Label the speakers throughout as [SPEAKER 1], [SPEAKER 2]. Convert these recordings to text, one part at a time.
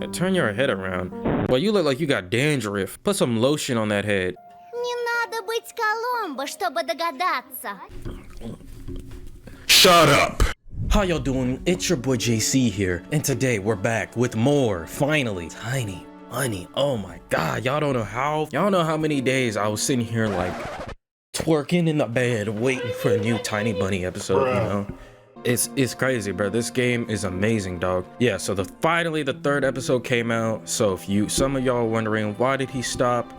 [SPEAKER 1] Yeah, turn your head around. Well, you look like you got dandruff. Put some lotion on that head.
[SPEAKER 2] Не надо быть Коломбо, чтобы догадаться.
[SPEAKER 3] Shut up!
[SPEAKER 1] How y'all doing? It's your boy JC here, and today we're back with more, finally, Tiny Bunny. Oh my god, y'all don't know how many days I was sitting here like twerking in the bed waiting for a new Tiny Bunny episode, you know? It's crazy, bro. This game is amazing, dog. Yeah, so finally the third episode came out. So if some of y'all are wondering why did he stop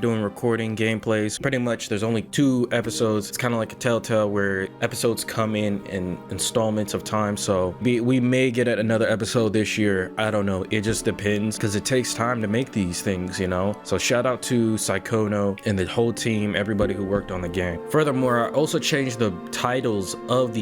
[SPEAKER 1] doing recording gameplays, pretty much there's only 2 episodes. It's kind of like a telltale where episodes come in installments of time. So we may get another episode this year. I don't know, it just depends, because it takes time to make these things, you know? So shout out to saikono and the whole team, everybody who worked on the game. Furthermore, I also changed the titles of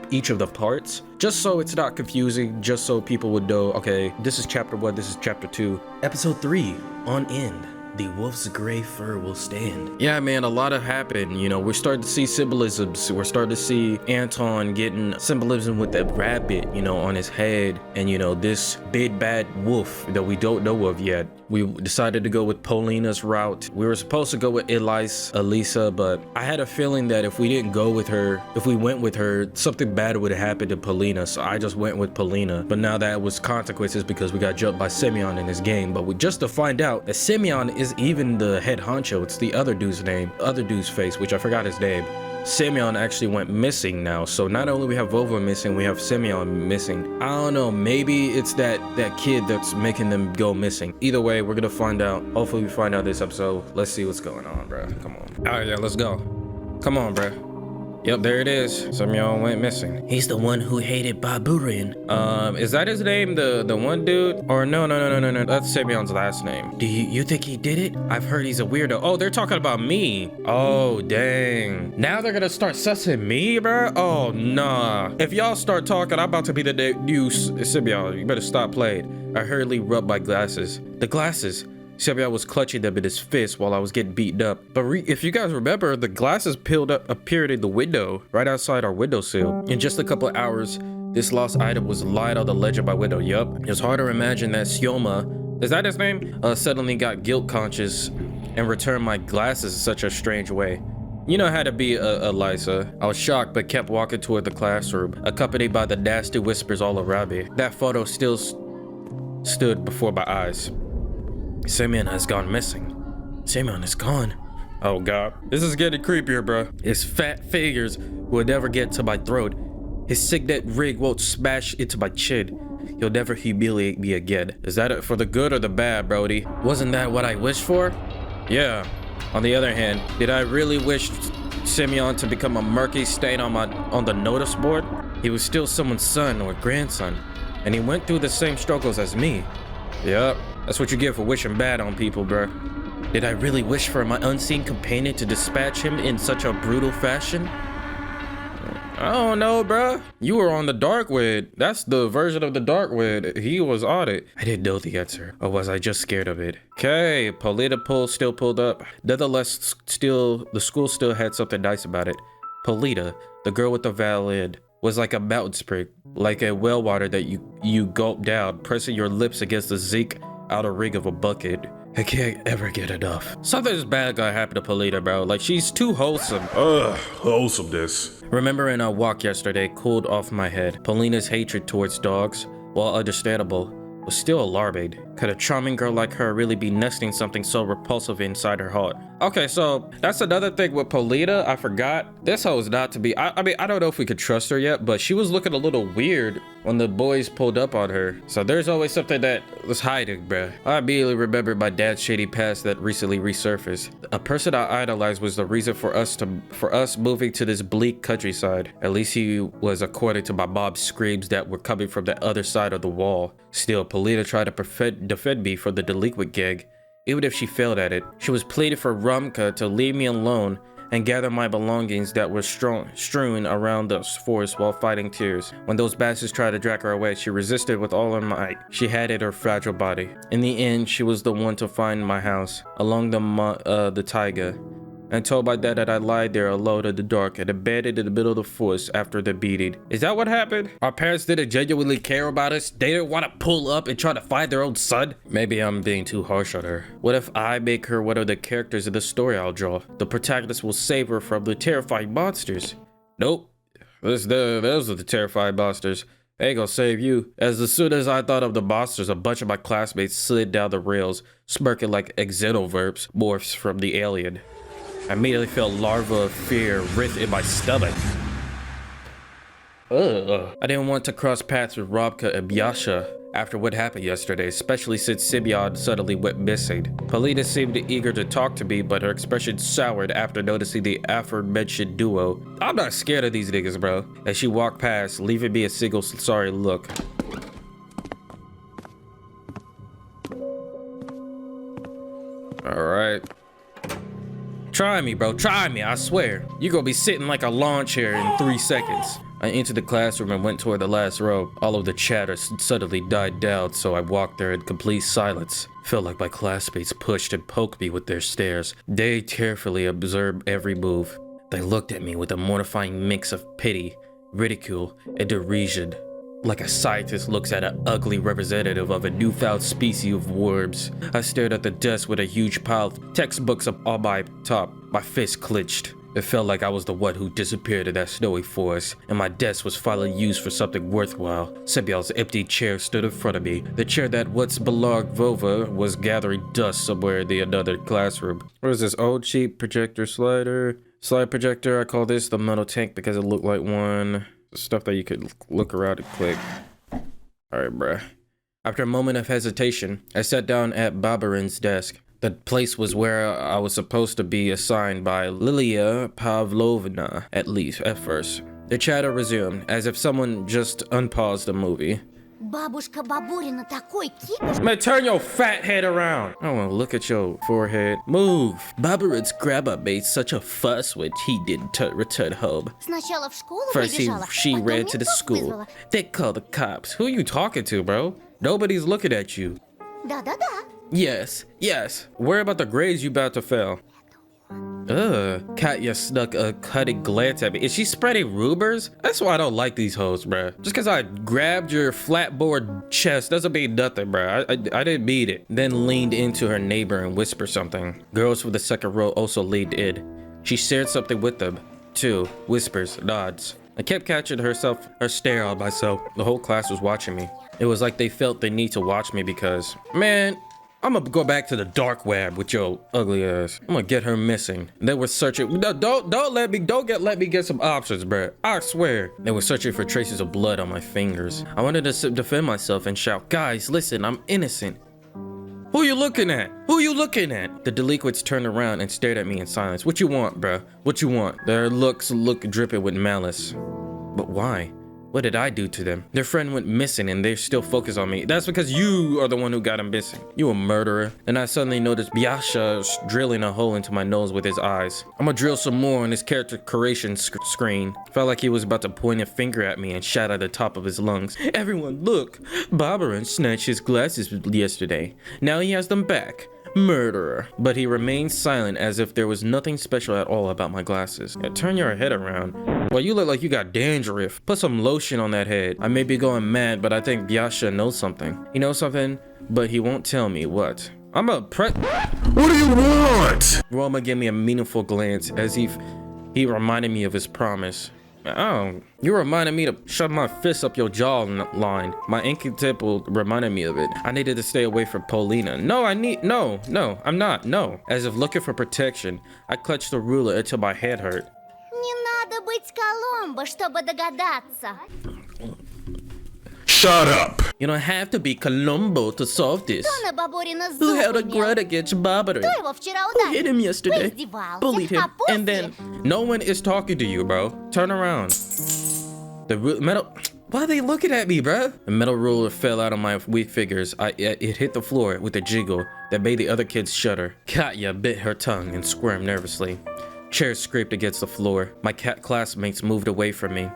[SPEAKER 1] each of the parts, just so it's not confusing, just so people would know, okay, this is chapter 1, this is chapter 2. Episode 3, on end. The wolf's gray fur will stand. Yeah, man, a lot happened. You know, we're starting to see symbolisms. We're starting to see Anton getting symbolism with that rabbit, you know, on his head. And, you know, this big bad wolf that we don't know of yet. We decided to go with Paulina's route. We were supposed to go with Elisa, but I had a feeling that if we didn't go with her, if we went with her, something bad would have happened to Paulina. So I just went with Paulina. But now that was consequences because we got jumped by Simeon in this game. But just to find out that Simeon is even the head honcho. It's the other dude's name, other dude's face, which I forgot his name. Simeon actually went missing now. So not only we have Vova missing, we have Simeon missing. I don't know, maybe it's that kid that's making them go missing. Either way, we're gonna find out. Hopefully we find out this episode. Let's see what's going on, bro. Come on. All right, yeah, let's go. Come on, bro. Yep, there it is. Simeon went missing. He's the one who hated Baburin. Is that his name? The one dude? Or no. That's Simeon's last name. Do you think he did it? I've heard he's a weirdo. Oh, they're talking about me. Oh, dang. Now they're gonna start sussing me, bro? Oh, nah. If y'all start talking, I'm about to be the new Simeon. You better stop playing. I hurriedly rubbed my glasses. The glasses. Simeon was clutching them in his fist while I was getting beaten up. But if you guys remember, the glasses appeared in the window, right outside our windowsill. In just a couple of hours, this lost item was light on the ledge of my window. Yup. It's hard to imagine that Sioma, is that his name? Suddenly got guilt conscious and returned my glasses in such a strange way. You know how to be, Elisa. I was shocked but kept walking toward the classroom, accompanied by the nasty whispers all around me. That photo still stood before my eyes. Simeon has gone missing. Simeon is gone. Oh god. This is getting creepier, bro. His fat fingers will never get to my throat. His signet ring won't smash into my chin. He'll never humiliate me again. Is that it for the good or the bad, Brody? Wasn't that what I wished for? Yeah. On the other hand, did I really wish Simeon to become a murky stain on the notice board? He was still someone's son or grandson, and he went through the same struggles as me. Yup. That's what you get for wishing bad on people, bro. Did I really wish for my unseen companion to dispatch him in such a brutal fashion? I don't know, bro. You were on the dark web. That's the version of the dark web. He was on it. I didn't know the answer, or was I just scared of it? Okay, Polita still pulled up. Nonetheless, the school still had something nice about it. Polita, the girl with the violin, was like a mountain spring, like a well water that you gulp down, pressing your lips against the zinc outer ring of a bucket. I can't ever get enough. Something's bad gonna happen to Polita, bro. Like, she's too wholesome.
[SPEAKER 3] Wholesomeness.
[SPEAKER 1] Remembering our walk yesterday cooled off my head. Polina's hatred towards dogs, while understandable, was still alarming. Could a charming girl like her really be nesting something so repulsive inside her heart? Okay, so that's another thing with Polita. I forgot. This hoe is not to be. I mean, I don't know if we could trust her yet, but she was looking a little weird when the boys pulled up on her. So there's always something that was hiding, bruh. I immediately remembered my dad's shady past that recently resurfaced. A person I idolized was the reason for us moving to this bleak countryside. At least he was, according to my mom's screams that were coming from the other side of the wall. Still, Polita tried to defend me from the delinquent gang. Even if she failed at it, she was pleading for Rumka to leave me alone and gather my belongings that were strewn around the forest while fighting tears. When those bastards tried to drag her away, she resisted with all her might. She had it her fragile body. In the end, she was the one to find my house along the taiga. and told my dad that I lied there alone in the dark and abandoned in the middle of the forest after the beating. Is that what happened? Our parents didn't genuinely care about us? They didn't want to pull up and try to find their own son? Maybe I'm being too harsh on her. What if I make her one of the characters in the story I'll draw? The protagonist will save her from the terrifying monsters. Nope. Those are the terrifying monsters. They ain't gonna save you. As soon as I thought of the monsters, a bunch of my classmates slid down the rails, smirking like xenoverbs morphs from the alien. I immediately felt larva of fear writhed in my stomach. Ugh. I didn't want to cross paths with Robka and Biasha after what happened yesterday, especially since Simeon suddenly went missing. Polina seemed eager to talk to me, but her expression soured after noticing the aforementioned duo. I'm not scared of these niggas, bro. As she walked past, leaving me a single sorry look. Alright. Try me, bro. Try me, I swear. You're gonna be sitting like a lawn chair in 3 seconds. I entered the classroom and went toward the last row. All of the chatter suddenly died down, so I walked there in complete silence. Felt like my classmates pushed and poked me with their stares. They carefully observed every move. They looked at me with a mortifying mix of pity, ridicule, and derision. Like a scientist looks at an ugly representative of a newfound species of worms. I stared at the desk with a huge pile of textbooks up on my top, my fist clenched. It felt like I was the one who disappeared in that snowy forest, and my desk was finally used for something worthwhile. Semyon's empty chair stood in front of me. The chair that once belonged Vova was gathering dust somewhere in the another classroom. What is this old cheap projector slider? Slide projector, I call this the metal tank because it looked like one. Stuff that you could look around and click. Alright, bruh. After a moment of hesitation, I sat down at Babarin's desk. The place was where I was supposed to be assigned by Lilia Pavlovna, at least at first. The chatter resumed, as if someone just unpaused the movie.
[SPEAKER 2] Бабушка Бабурина такой кипиш.
[SPEAKER 1] Man, turn your fat head around. I want to look at your forehead. Move. Babarin's grandma made such a fuss when he didn't return home.
[SPEAKER 2] Сначала в школу
[SPEAKER 1] First
[SPEAKER 2] побежала,
[SPEAKER 1] she
[SPEAKER 2] потом
[SPEAKER 1] ran to the
[SPEAKER 2] ментов
[SPEAKER 1] school.
[SPEAKER 2] вызвала.
[SPEAKER 1] They called the cops. Who are you talking to, bro? Nobody's looking at you.
[SPEAKER 2] Да-да-да.
[SPEAKER 1] Yes, yes. Worry about the grades you about to fail. Katya snuck a cutting glance at me. Is she spreading rumors? That's why I don't like these hoes, bruh. Just because I grabbed your flatboard chest doesn't mean nothing, bruh. I didn't mean it. Then leaned into her neighbor and whispered something. Girls from the second row also leaned in. She shared something with them, too. Whispers, nods. I kept catching her stare on myself. The whole class was watching me. It was like they felt the need to watch me because, man, I'm gonna go back to the dark web with your ugly ass. I'm gonna get her missing. They were searching. No, don't let me get some options, bruh. I swear. They were searching for traces of blood on my fingers. I wanted to defend myself and shout, guys, listen, I'm innocent. Who you looking at? Who you looking at? The delinquents turned around and stared at me in silence. What you want, bruh? What you want? Their looks dripping with malice. But why? What did I do to them? Their friend went missing and they're still focused on me. That's because you are the one who got him missing. You a murderer. And I suddenly noticed Biasha drilling a hole into my nose with his eyes. I'm gonna drill some more on his character creation screen. Felt like he was about to point a finger at me and shout at the top of his lungs. Everyone, look! Barbarin snatched his glasses yesterday. Now he has them back. Murderer. But he remained silent as if there was nothing special at all about my glasses. Yeah, turn your head around. Well, you look like you got dandruff. Put some lotion on that head. I may be going mad, but I think Biasha knows something. He knows something, but he won't tell me what. I'm a What
[SPEAKER 3] do you want?
[SPEAKER 1] Roma gave me a meaningful glance as if he reminded me of his promise. Oh, you reminded me to shove my fist up your jawline. My inky temple reminded me of it. I needed to stay away from Polina. No, I'm not. As if looking for protection, I clutched the ruler until my head hurt.
[SPEAKER 2] Не надо быть Коломбо, чтобы догадаться.
[SPEAKER 3] Shut up.
[SPEAKER 1] You don't have to be Columbo to solve this.
[SPEAKER 2] Кто на Бабурина
[SPEAKER 1] Who held a
[SPEAKER 2] зуб
[SPEAKER 1] grudge
[SPEAKER 2] имел?
[SPEAKER 1] against Barbarin?
[SPEAKER 2] Кто его вчера
[SPEAKER 1] Who hit
[SPEAKER 2] ударил?
[SPEAKER 1] him yesterday?
[SPEAKER 2] Поиздевался.
[SPEAKER 1] Bullied him.
[SPEAKER 2] А после...
[SPEAKER 1] And then, no one is talking to you, bro. Turn around. The metal... Why are they looking at me, bro? The metal ruler fell out of my weak fingers. It hit the floor with a jiggle that made the other kids shudder. Katya bit her tongue and squirmed nervously. Chairs scraped against the floor. My classmates moved away from me.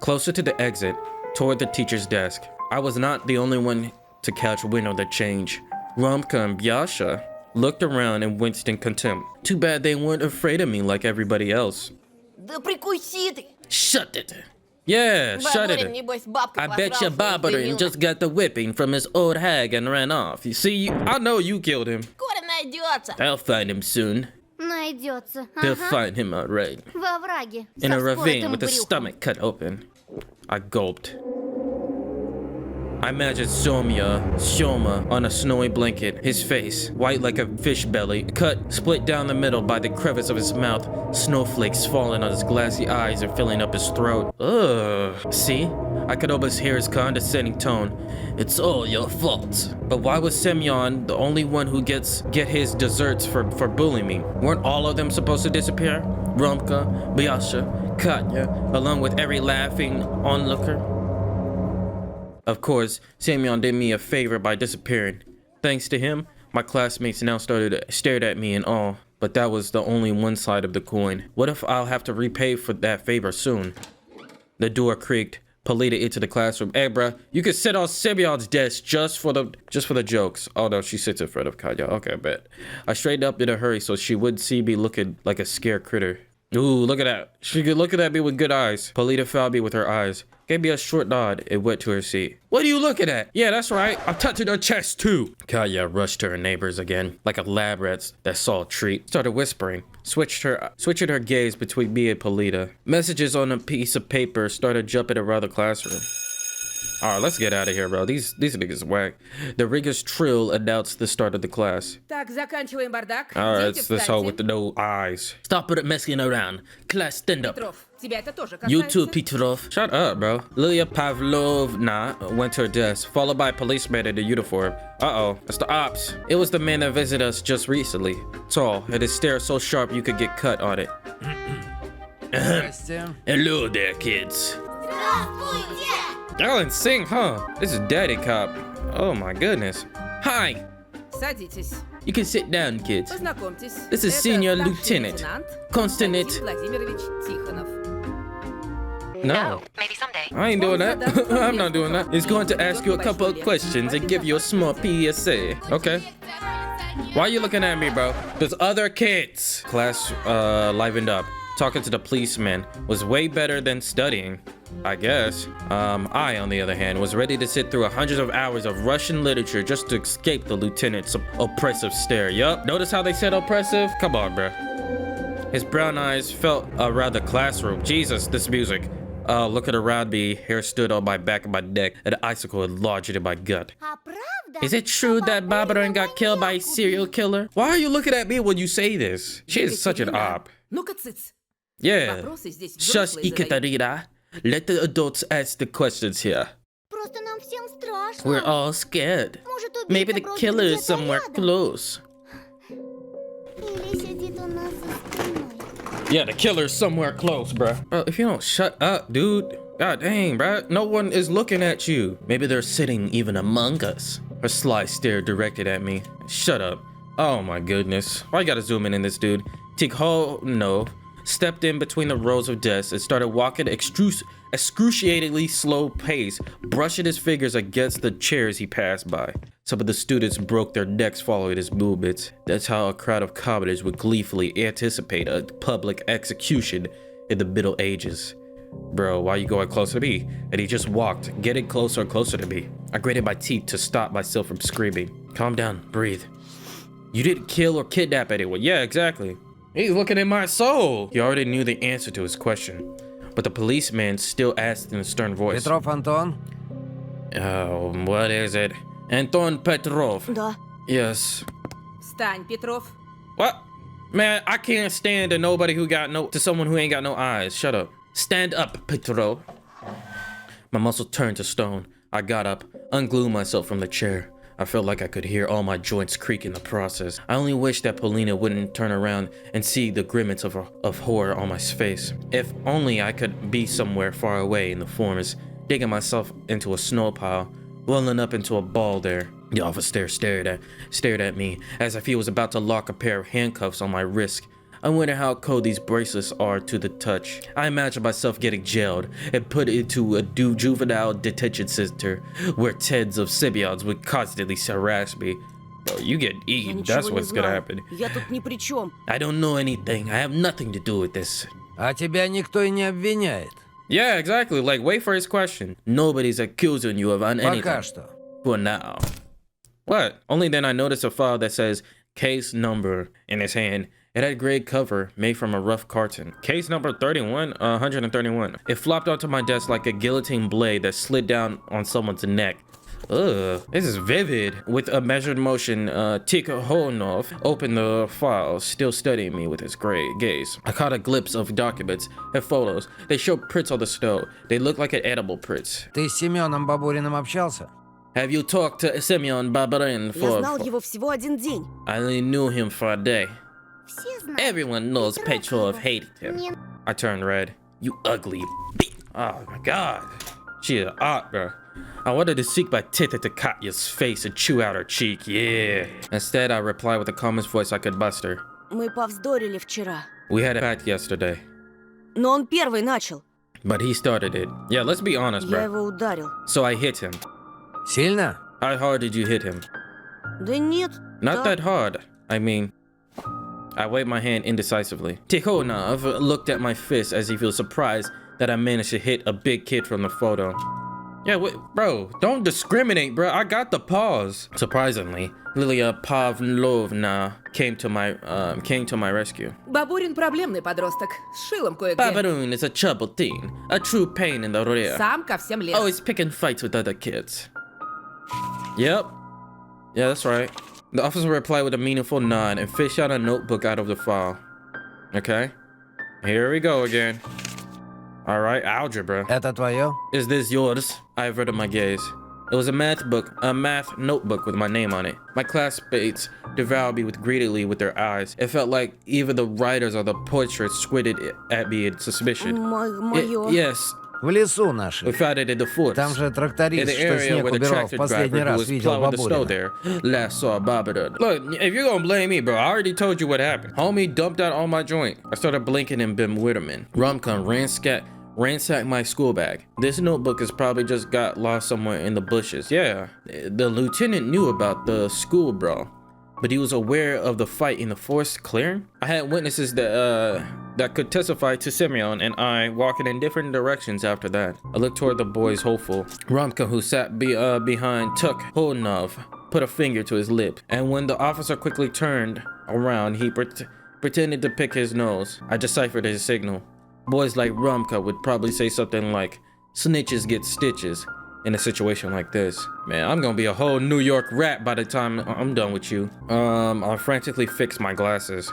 [SPEAKER 1] Closer to the exit, toward the teacher's desk. I was not the only one to catch wind of the change. Rumka and Biasha looked around and winced in contempt. Too bad they weren't afraid of me like everybody else.
[SPEAKER 4] Да прикуси ты.
[SPEAKER 1] Shut it. Yeah, shut it. I bet you Barbarin just got the whipping from his old hag and ran off. You see, I know you killed him.
[SPEAKER 4] Скоро найдется.
[SPEAKER 1] I'll find him soon.
[SPEAKER 2] Найдется.
[SPEAKER 1] They'll
[SPEAKER 2] Ага.
[SPEAKER 1] find him alright.
[SPEAKER 2] Во враге.
[SPEAKER 1] In a
[SPEAKER 2] Со
[SPEAKER 1] ravine
[SPEAKER 2] вспоротым
[SPEAKER 1] with his
[SPEAKER 2] брюхом.
[SPEAKER 1] stomach cut open. I gulped. I imagined Shoma on a snowy blanket, his face, white like a fish belly, cut, split down the middle by the crevice of his mouth, snowflakes falling on his glassy eyes and filling up his throat. Ugh. See? I could almost hear his condescending tone. It's all your fault. But why was Semyon the only one who get his desserts for bullying me? Weren't all of them supposed to disappear? Romka, Byasha, Katya, along with every laughing onlooker? Of course, Semyon did me a favor by disappearing. Thanks to him, my classmates now stared at me in awe. But that was the only one side of the coin. What if I'll have to repay for that favor soon? The door creaked. Polita into the classroom. Hey, bruh, you can sit on Semyon's desk just for the jokes. Oh no, she sits in front of Katya. Okay, I bet. I straightened up in a hurry so she wouldn't see me looking like a scared critter. Ooh, look at that. She could look at me with good eyes. Polita found me with her eyes. Gave me a short nod and went to her seat. What are you looking at? Yeah, that's right. I'm touching her chest too. Katya rushed to her neighbors again, like a lab rat that saw a treat. Started whispering, switching her gaze between me and Polita. Messages on a piece of paper started jumping around the classroom. All right, let's get out of here, bro. These niggas whack. The ringer's trill announced the start of the class.
[SPEAKER 4] Так, заканчиваем бардак.
[SPEAKER 1] All right,
[SPEAKER 4] Дети,
[SPEAKER 1] it's this hoe
[SPEAKER 4] встаньте.
[SPEAKER 1] with the no eyes. Stop it messing around. Class, stand up.
[SPEAKER 4] Петров, тебя это тоже
[SPEAKER 1] You
[SPEAKER 4] касается.
[SPEAKER 1] too, Petrov. Shut up, bro. Lilia Pavlovna went to her desk, followed by a policeman in a uniform. Uh-oh, that's the ops. It was the man that visited us just recently. Tall, and his stare so sharp you could get cut on it. Hello there, kids.
[SPEAKER 2] Здравствуйте!
[SPEAKER 1] Y'all didn't sing, huh? This is Daddy Cop. Oh my goodness. Hi.
[SPEAKER 4] Садитесь.
[SPEAKER 1] You can sit down, kids.
[SPEAKER 4] Познакомьтесь.
[SPEAKER 1] This is
[SPEAKER 4] Это
[SPEAKER 1] Senior
[SPEAKER 4] старший
[SPEAKER 1] Lieutenant
[SPEAKER 4] лейтенант
[SPEAKER 1] Константин
[SPEAKER 4] Константин Владимирович Тихонов.
[SPEAKER 1] No.
[SPEAKER 5] Maybe someday.
[SPEAKER 1] I ain't doing that. I'm not doing that. He's going to ask you a couple of questions and give you a small PSA. Okay. Why are you looking at me, bro? There's other kids. Class livened up. Talking to the policeman was way better than studying, I guess. I, on the other hand, was ready to sit through hundreds of hours of Russian literature just to escape the lieutenant's oppressive stare. Yup. Notice how they said oppressive? Come on, bro. His brown eyes felt around the classroom. Jesus, this music. Looking around me, hair stood on my back and my neck, an icicle enlarged in my gut.
[SPEAKER 2] А правда?
[SPEAKER 1] Is it true that Barbarin got killed by a serial killer? Why are you looking at me when you say this? She is such an op.
[SPEAKER 4] Ну-ка, цыц.
[SPEAKER 1] Yeah.
[SPEAKER 4] Вопросы здесь
[SPEAKER 1] Shush,
[SPEAKER 4] взрослые задают.
[SPEAKER 1] Ekaterina. Let the adults ask the questions here.
[SPEAKER 2] Просто нам всем страшно.
[SPEAKER 1] We're all scared.
[SPEAKER 2] Может, убийца
[SPEAKER 1] Maybe the
[SPEAKER 2] бродит
[SPEAKER 1] killer is
[SPEAKER 2] где-то
[SPEAKER 1] somewhere
[SPEAKER 2] рядом?
[SPEAKER 1] close.
[SPEAKER 2] Или сидит у нас за спиной.
[SPEAKER 1] Yeah, the killer's somewhere close, bruh. Bro, if you don't shut up, dude. God dang, bruh. No one is looking at you. Maybe they're sitting even among us. Her sly stare directed at me. Shut up. Oh my goodness. Why you gotta zoom in this dude? Tikhono stepped in between the rows of desks and started walking excruciatingly slow pace, brushing his fingers against the chairs he passed by. Some of the students broke their necks following his movements. That's how a crowd of commoners would gleefully anticipate a public execution in the Middle Ages. Bro, why are you going closer to me? And he just walked, getting closer and closer to me. I gritted my teeth to stop myself from screaming. Calm down, breathe. You didn't kill or kidnap anyone. Yeah, exactly. He's looking in my soul. He already knew the answer to his question, but the policeman still asked in a stern voice.
[SPEAKER 6] Петров Антон?
[SPEAKER 1] Oh, what is it? Anton Petrov.
[SPEAKER 2] Да.
[SPEAKER 1] Yes.
[SPEAKER 4] Встань, Петров.
[SPEAKER 1] What? Man, I can't stand to someone who ain't got no eyes. Shut up. Stand up, Petrov. My muscle turned to stone. I got up, unglued myself from the chair. I felt like I could hear all my joints creak in the process. I only wish that Polina wouldn't turn around and see the grimace of horror on my face. If only I could be somewhere far away in the forest, digging myself into a snow pile, rolling up into a ball there. The officer stared at me as if he was about to lock a pair of handcuffs on my wrist. I wonder how cold these bracelets are to the touch. I imagine myself getting jailed and put into a juvenile detention center where tens of Simeons would constantly harass me. Bro, you get
[SPEAKER 5] Я
[SPEAKER 1] eaten.
[SPEAKER 5] ничего
[SPEAKER 1] That's
[SPEAKER 5] не
[SPEAKER 1] what's gonna
[SPEAKER 5] знаю.
[SPEAKER 1] happen.
[SPEAKER 5] Я тут ни при чем.
[SPEAKER 1] I don't know anything. I have nothing to do with this.
[SPEAKER 6] А тебя никто и не обвиняет.
[SPEAKER 1] Yeah, exactly. Like, wait for his question. Nobody's accusing you of anything.
[SPEAKER 6] Пока что.
[SPEAKER 1] For now. What? Only then I noticed a file that says case number in his hand. It had gray cover made from a rough carton. Case number 131. It flopped onto my desk like a guillotine blade that slid down on someone's neck. Ugh, this is vivid. With a measured motion, Tikhonov opened the file, still studying me with his gray gaze. I caught a glimpse of documents and photos. They showed prints on the stove. They looked like an edible prints.
[SPEAKER 6] Ты с Семеном Бабуриным общался?
[SPEAKER 1] Have you talked to Semyon Babarin
[SPEAKER 5] Я
[SPEAKER 1] for...
[SPEAKER 5] знал его всего один день.
[SPEAKER 1] I only knew him for a day.
[SPEAKER 2] Все знают.
[SPEAKER 1] Everyone knows Petrov hated him.
[SPEAKER 2] Не
[SPEAKER 1] I turned red. You ugly bitch. Oh my god. She is art, bro. I wanted to seek my teeth into Katya's face and chew out her cheek, yeah. Instead, I replied with the calmest voice I could muster.
[SPEAKER 5] Мы повздорили вчера.
[SPEAKER 1] We had a fight yesterday,
[SPEAKER 5] Но он первый начал.
[SPEAKER 1] but he started it. Yeah, let's be honest,
[SPEAKER 5] Я
[SPEAKER 1] bro.
[SPEAKER 5] его ударил.
[SPEAKER 1] So I hit him.
[SPEAKER 6] Сильно?
[SPEAKER 1] How hard did you hit him?
[SPEAKER 5] Да нет.
[SPEAKER 1] Not
[SPEAKER 5] да.
[SPEAKER 1] that hard. I mean, I waved my hand indecisively. Tikhonov looked at my fist as if he was surprised that I managed to hit a big kid from the photo. Yeah, wait, bro, don't discriminate, bro. I got the pause. Surprisingly, Lilia Pavlovna came to my rescue.
[SPEAKER 4] Бабурин проблемный подросток. С шилом кое-где.
[SPEAKER 1] Babaroon is a troubled teen, a true pain in the rear.
[SPEAKER 4] Сам ко всем лез.
[SPEAKER 1] Always picking fights with other kids. Yep. Yeah, that's right. The officer replied with a meaningful nod and fished out a notebook out of the file. Okay. Here we go again. All right, algebra.
[SPEAKER 6] Это твое?
[SPEAKER 1] Is this yours? I averted my gaze. It was a math notebook with my name on it. My classmates devoured me greedily with their eyes. It felt like even the writers of the portraits squinted at me in suspicion.
[SPEAKER 5] Мое.
[SPEAKER 1] Yes,
[SPEAKER 6] В лесу
[SPEAKER 1] we
[SPEAKER 6] нашли.
[SPEAKER 1] found it in the forest.
[SPEAKER 6] Там же
[SPEAKER 1] In
[SPEAKER 6] тракторист,
[SPEAKER 1] the
[SPEAKER 6] что
[SPEAKER 1] area
[SPEAKER 6] снег
[SPEAKER 1] where the
[SPEAKER 6] убирал в
[SPEAKER 1] tractor
[SPEAKER 6] последний
[SPEAKER 1] driver who
[SPEAKER 6] раз,
[SPEAKER 1] was
[SPEAKER 6] видел
[SPEAKER 1] plowing the snow
[SPEAKER 6] Бабурина.
[SPEAKER 1] there last saw Babadoon. Look, if you're gonna blame me, bro, I already told you what happened. Homie dumped out all my joint. I started blinking in bewilderment. Rumcon ransacked my school bag. This notebook has probably just got lost somewhere in the bushes. Yeah, the lieutenant knew about the school brawl, but he was aware of the fight in the forest clearing. I had witnesses that could testify to Semyon and I walking in different directions after that. I looked toward the boys hopeful. Romka, who sat behind Tikhonov, put a finger to his lip, and when the officer quickly turned around, he pretended to pick his nose. I deciphered his signal. Boys like Rumka would probably say something like, snitches get stitches, in a situation like this. Man, I'm gonna be a whole New York rat by the time I'm done with you. I frantically fixed my glasses.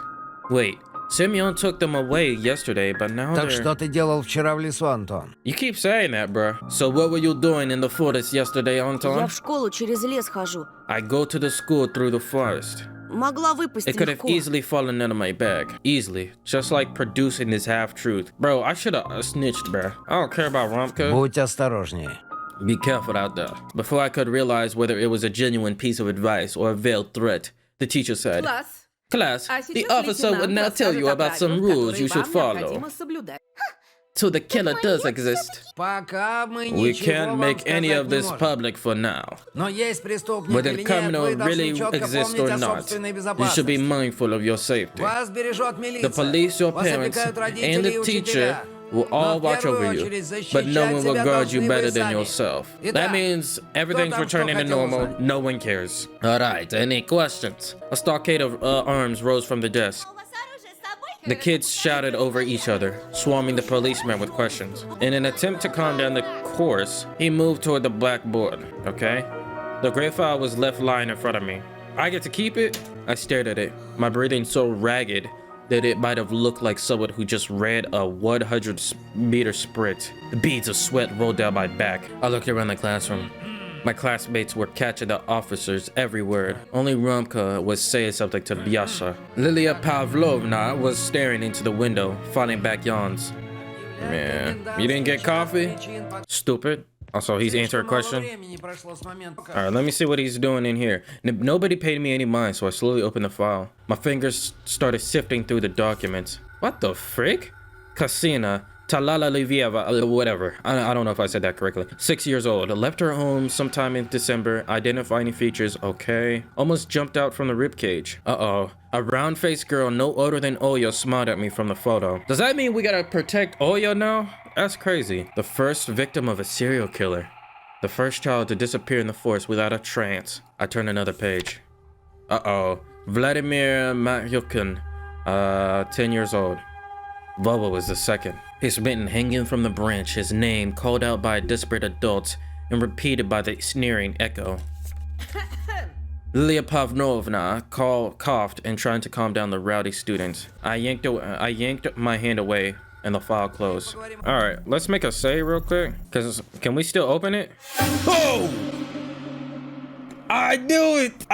[SPEAKER 1] Wait, Semyon took them away yesterday, but now
[SPEAKER 6] Так
[SPEAKER 1] they're...
[SPEAKER 6] что ты делал вчера в лесу, Антон?
[SPEAKER 1] You keep saying that, bro. So what were you doing in the forest yesterday,
[SPEAKER 5] Я
[SPEAKER 1] Anton?
[SPEAKER 5] в школу через лес хожу.
[SPEAKER 1] I go to the school through the forest.
[SPEAKER 5] Могла выпасть
[SPEAKER 1] It could have
[SPEAKER 5] легко.
[SPEAKER 1] easily fallen out of my bag. Easily. Just like producing this half-truth. Bro, I should have snitched, bro. I don't care about Romka.
[SPEAKER 6] Будь осторожнее.
[SPEAKER 1] Be careful out there. Before I could realize whether it was a genuine piece of advice or a veiled threat, the teacher said,
[SPEAKER 4] Класс.
[SPEAKER 1] Class,
[SPEAKER 4] А
[SPEAKER 1] the
[SPEAKER 4] сейчас
[SPEAKER 1] officer would
[SPEAKER 4] лейтенант
[SPEAKER 1] now tell you
[SPEAKER 4] расскажет о
[SPEAKER 1] about some
[SPEAKER 4] правилах,
[SPEAKER 1] rules you
[SPEAKER 4] которые
[SPEAKER 1] should
[SPEAKER 4] вам
[SPEAKER 1] follow.
[SPEAKER 4] необходимо соблюдать.
[SPEAKER 1] So the killer does exist.
[SPEAKER 6] Пока мы
[SPEAKER 1] We
[SPEAKER 6] ничего
[SPEAKER 1] can't
[SPEAKER 6] вам
[SPEAKER 1] make any
[SPEAKER 6] сказать
[SPEAKER 1] of
[SPEAKER 6] не
[SPEAKER 1] this
[SPEAKER 6] можем.
[SPEAKER 1] public for now.
[SPEAKER 6] Но есть преступник
[SPEAKER 1] Whether
[SPEAKER 6] или
[SPEAKER 1] the
[SPEAKER 6] нет,
[SPEAKER 1] criminal
[SPEAKER 6] вы должны
[SPEAKER 1] really
[SPEAKER 6] четко
[SPEAKER 1] exists
[SPEAKER 6] помнить
[SPEAKER 1] or
[SPEAKER 6] о
[SPEAKER 1] not,
[SPEAKER 6] собственной
[SPEAKER 1] you should be
[SPEAKER 6] безопасности.
[SPEAKER 1] mindful of your safety.
[SPEAKER 6] Вас бережет милиция.
[SPEAKER 1] The police, your
[SPEAKER 6] Вас
[SPEAKER 1] parents,
[SPEAKER 6] опекают родители
[SPEAKER 1] and
[SPEAKER 6] и
[SPEAKER 1] the
[SPEAKER 6] учителя.
[SPEAKER 1] teacher will
[SPEAKER 6] Но
[SPEAKER 1] all
[SPEAKER 6] в
[SPEAKER 1] watch
[SPEAKER 6] первую
[SPEAKER 1] over you,
[SPEAKER 6] очередь
[SPEAKER 1] but no
[SPEAKER 6] защищать
[SPEAKER 1] one will
[SPEAKER 6] себя
[SPEAKER 1] guard you
[SPEAKER 6] должны
[SPEAKER 1] better
[SPEAKER 6] вы
[SPEAKER 1] than
[SPEAKER 6] сами.
[SPEAKER 1] yourself.
[SPEAKER 6] Итак,
[SPEAKER 1] That means everything's
[SPEAKER 6] кто там что
[SPEAKER 1] returning to
[SPEAKER 6] хотел
[SPEAKER 1] normal.
[SPEAKER 6] узнать?
[SPEAKER 1] No one cares. All right, any questions? A stockade of arms rose from the desk.
[SPEAKER 2] У вас оружие с собой?
[SPEAKER 1] The kids shouted over each other, swarming the policeman with questions. In an attempt to calm down the chorus, he moved toward the blackboard, okay? The gray file was left lying in front of me. I get to keep it? I stared at it, my breathing so ragged that it might have looked like someone who just ran a 100-meter sprint. The beads of sweat rolled down my back. I looked around the classroom. My classmates were catching the officer's every word. Only Rumka was saying something to Vyasha. Lilia Pavlovna was staring into the window, fighting back yawns. Man, you didn't get coffee? Stupid. Also, he's answering a question. Alright, let me see what he's doing in here. Nobody paid me any mind, so I slowly opened the file. My fingers started sifting through the documents. What the frick? Kasina, Talala Livieva, whatever. I don't know if I said that correctly. 6 years old. Left her home sometime in December. Identifying features, okay. Almost jumped out from the ribcage. Uh-oh. A round-faced girl no older than Oyo smiled at me from the photo. Does that mean we gotta protect Oyo now? That's crazy. The first victim of a serial killer. The first child to disappear in the forest without a trance. I turn another page. Uh-oh. Vladimir Matyukin, 10 years old. Vova was the second. His mitten hanging from the branch, his name called out by desperate adults and repeated by the sneering echo. Lilia Pavlovna coughed and tried to calm down the rowdy students. I yanked my hand away and the file closed. All right, let's make a save real quick. Cause can we still open it? Oh! I knew it!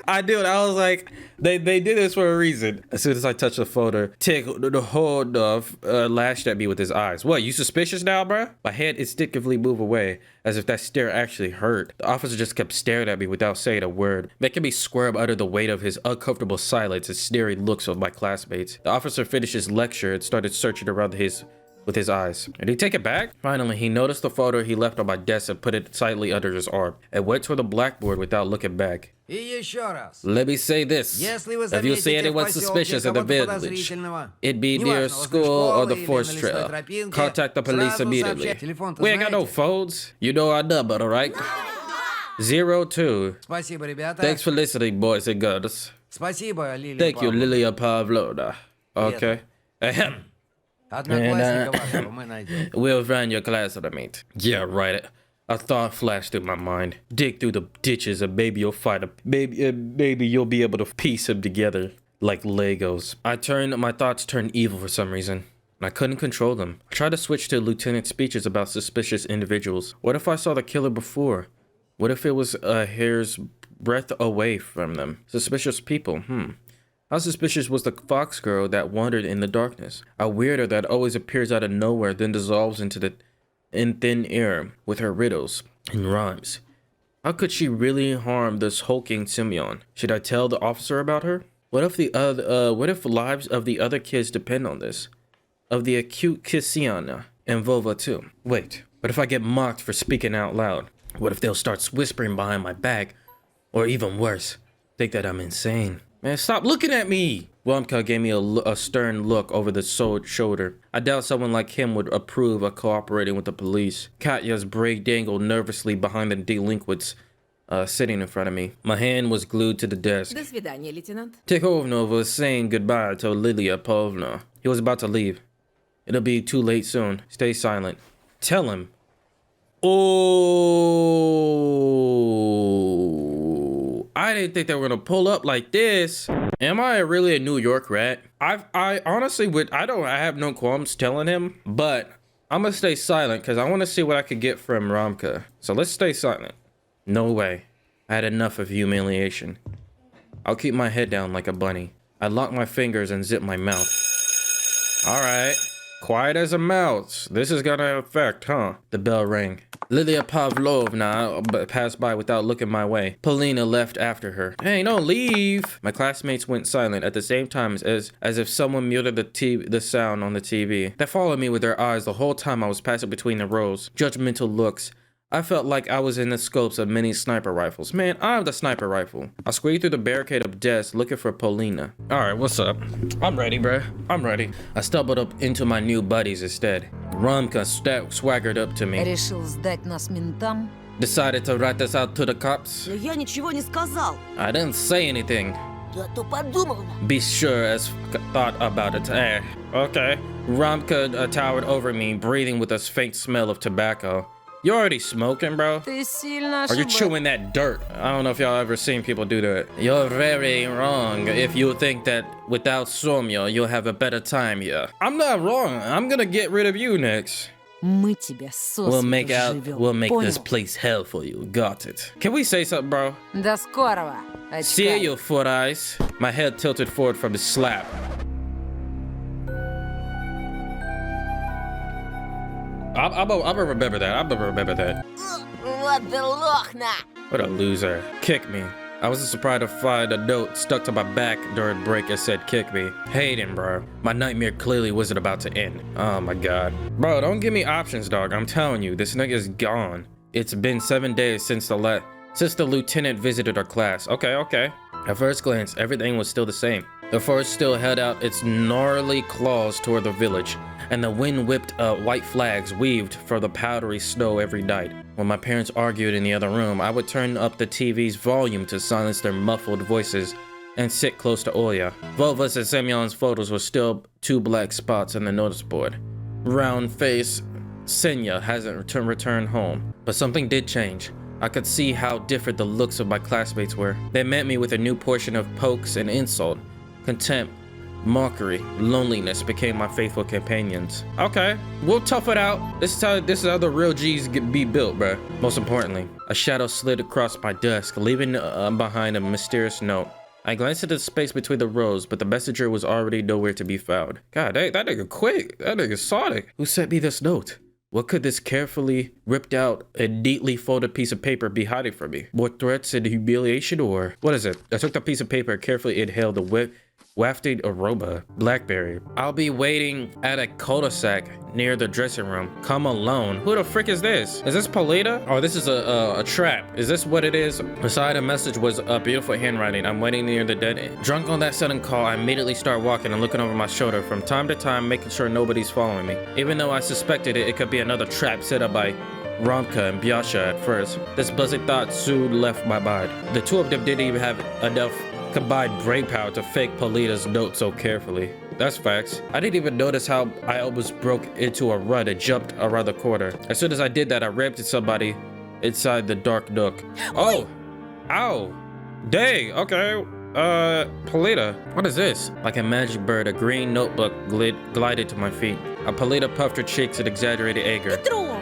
[SPEAKER 1] I knew it. I was like, they did this for a reason. As soon as I touched the folder, Tick the hold of lashed at me with his eyes. What, you suspicious now, bruh? My head instinctively moved away, as if that stare actually hurt. The officer just kept staring at me without saying a word, making me squirm under the weight of his uncomfortable silence and sneering looks of my classmates. The officer finished his lecture and started searching around with his eyes. Did he take it back? Finally, he noticed the photo he left on my desk and put it tightly under his arm and went toward the blackboard without looking back. Let me say this. If you see anyone suspicious in the village, it be near school or the forest trail, contact the police immediately. We ain't got no phones. You know our number, right? 02. Thanks for listening, boys and girls. Thank you, Lilia Pavlovna. Okay. Ahem. We'll find your classmate. Yeah, right. A thought flashed through my mind. Dig through the ditches and maybe you'll find maybe you'll be able to piece them together like Legos. My thoughts turned evil for some reason. And I couldn't control them. I tried to switch to Lieutenant's speeches about suspicious individuals. What if I saw the killer before? What if it was a hair's breadth away from them? Suspicious people, How suspicious was the fox girl that wandered in the darkness? A weirdo that always appears out of nowhere, then dissolves in thin air with her riddles and rhymes. How could she really harm this hulking Simeon? Should I tell the officer about her? What if the lives of the other kids depend on this? Of the acute Kisiana and Vova too. Wait, what if I get mocked for speaking out loud? What if they'll start whispering behind my back? Or even worse, think that I'm insane? Man, stop looking at me! Womka gave me a stern look over the shoulder. I doubt someone like him would approve of cooperating with the police. Katya's braid dangled nervously behind the delinquents sitting in front of me. My hand was glued to the desk.
[SPEAKER 4] До свидания, лейтенант.
[SPEAKER 1] Tikhovna was saying goodbye to Lilia Pavlovna. He was about to leave. It'll be too late soon. Stay silent. Tell him. Oh, I didn't think they were gonna pull up like this. Am I really a New York rat? I honestly I have no qualms telling him, but I'm gonna stay silent because I want to see what I could get from Ramka. So let's stay silent. No way. I had enough of humiliation. I'll keep my head down like a bunny. I lock my fingers and zip my mouth. All right. Quiet as a mouse. This is gonna affect, huh? The bell rang. Lilia Pavlovna passed by without looking my way. Polina left after her. Hey, don't leave! My classmates went silent at the same time as if someone muted the sound on the TV. They followed me with their eyes the whole time I was passing between the rows. Judgmental looks. I felt like I was in the scopes of many sniper rifles. Man, I'm the sniper rifle. I squeezed through the barricade of desks looking for Polina. Alright, what's up? I'm ready, bruh. I'm ready. I stumbled up into my new buddies instead. Ramka swaggered up to me.
[SPEAKER 7] Решил сдать нас ментам?
[SPEAKER 1] Decided to rat us out to the cops.
[SPEAKER 5] Но я ничего не сказал.
[SPEAKER 1] I didn't say anything.
[SPEAKER 5] Я то подумал.
[SPEAKER 1] Be sure as thought about it. Okay. Ramka towered over me, breathing with a faint smell of tobacco. You already smoking, bro?
[SPEAKER 7] Ты сильно
[SPEAKER 1] Or you chewing that dirt? I don't know if y'all ever seen people do that. You're very wrong if you think that without Somyo, you'll have a better time here. I'm not wrong. I'm gonna get rid of you next.
[SPEAKER 7] Мы тебя
[SPEAKER 1] We'll make this place hell for you. Got it. Can we say something, bro?
[SPEAKER 7] До скорого.
[SPEAKER 1] See you, Foot Eyes. My head tilted forward from the slap. I'm gonna remember that. I'm gonna remember that. What a loser. Kick me. I wasn't surprised to find a note stuck to my back during break that said kick me. Hayden, bro. My nightmare clearly wasn't about to end. Oh my god. Bro, don't give me options, dog. I'm telling you, this nigga is gone. It's been 7 days since the lieutenant visited our class. Okay. At first glance, everything was still the same. The forest still held out its gnarly claws toward the village, and the wind whipped white flags weaved for the powdery snow every night. When my parents argued in the other room, I would turn up the TV's volume to silence their muffled voices and sit close to Oya. Volva's and Semyon's photos were still 2 black spots on the notice board. Round face, Senya hasn't returned home. But something did change. I could see how different the looks of my classmates were. They met me with a new portion of pokes and insult. Contempt, mockery, loneliness became my faithful companions. Okay, we'll tough it out. This is how the real G's be built, bruh. Most importantly, a shadow slid across my desk, leaving behind a mysterious note. I glanced at the space between the rows, but the messenger was already nowhere to be found. God, that nigga quick. That nigga Sonic. Who sent me this note? What could this carefully ripped out and neatly folded piece of paper be hiding from me? More threats and humiliation, or what is it? I took the piece of paper and carefully inhaled the wafting aroma. Blackberry. I'll be waiting at a cul-de-sac near the dressing room. Come alone. Who the frick is this? Is this Polita? Oh, this is a trap. Is this what it is? Beside the message was a beautiful handwriting. I'm waiting near the dead end. Drunk on that sudden call, I immediately start walking and looking over my shoulder from time to time, making sure nobody's following me. Even though I suspected it could be another trap set up by Romka and Byasha at first. This buzzing thought soon left my mind. The two of them didn't even have enough combined brain power to fake Polita's note so carefully. That's facts. I didn't even notice how I almost broke into a run and jumped around the corner. As soon as I did that, I rammed into somebody inside the dark nook. Oh! Ow! Dang, okay. Polita, what is this? Like a magic bird, a green notebook glided to my feet. Polita puffed her cheeks in exaggerated anger.
[SPEAKER 2] Петров!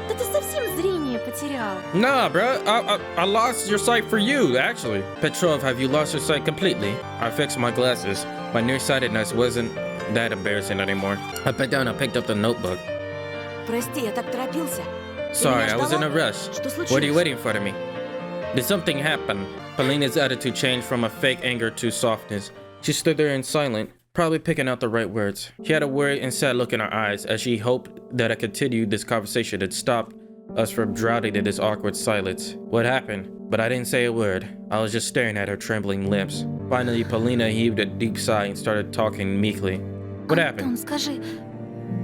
[SPEAKER 2] Да ты совсем зрение потерял.
[SPEAKER 1] Nah, bro. I lost your sight for you, actually. Petrov, have you lost your sight completely? I fixed my glasses. My nearsightedness wasn't that embarrassing anymore. I bent down and picked up the notebook.
[SPEAKER 5] Прости, я так торопился.
[SPEAKER 1] Sorry, I was in a rush. What are you waiting for to me? Did something happen? Polina's attitude changed from a fake anger to softness. She stood there in silence, probably picking out the right words. She had a worried and sad look in her eyes as she hoped that I continued this conversation and stopped us from drowning in this awkward silence. What happened? But I didn't say a word. I was just staring at her trembling lips. Finally, Polina heaved a deep sigh and started talking meekly. What happened?
[SPEAKER 2] Антон, скажи,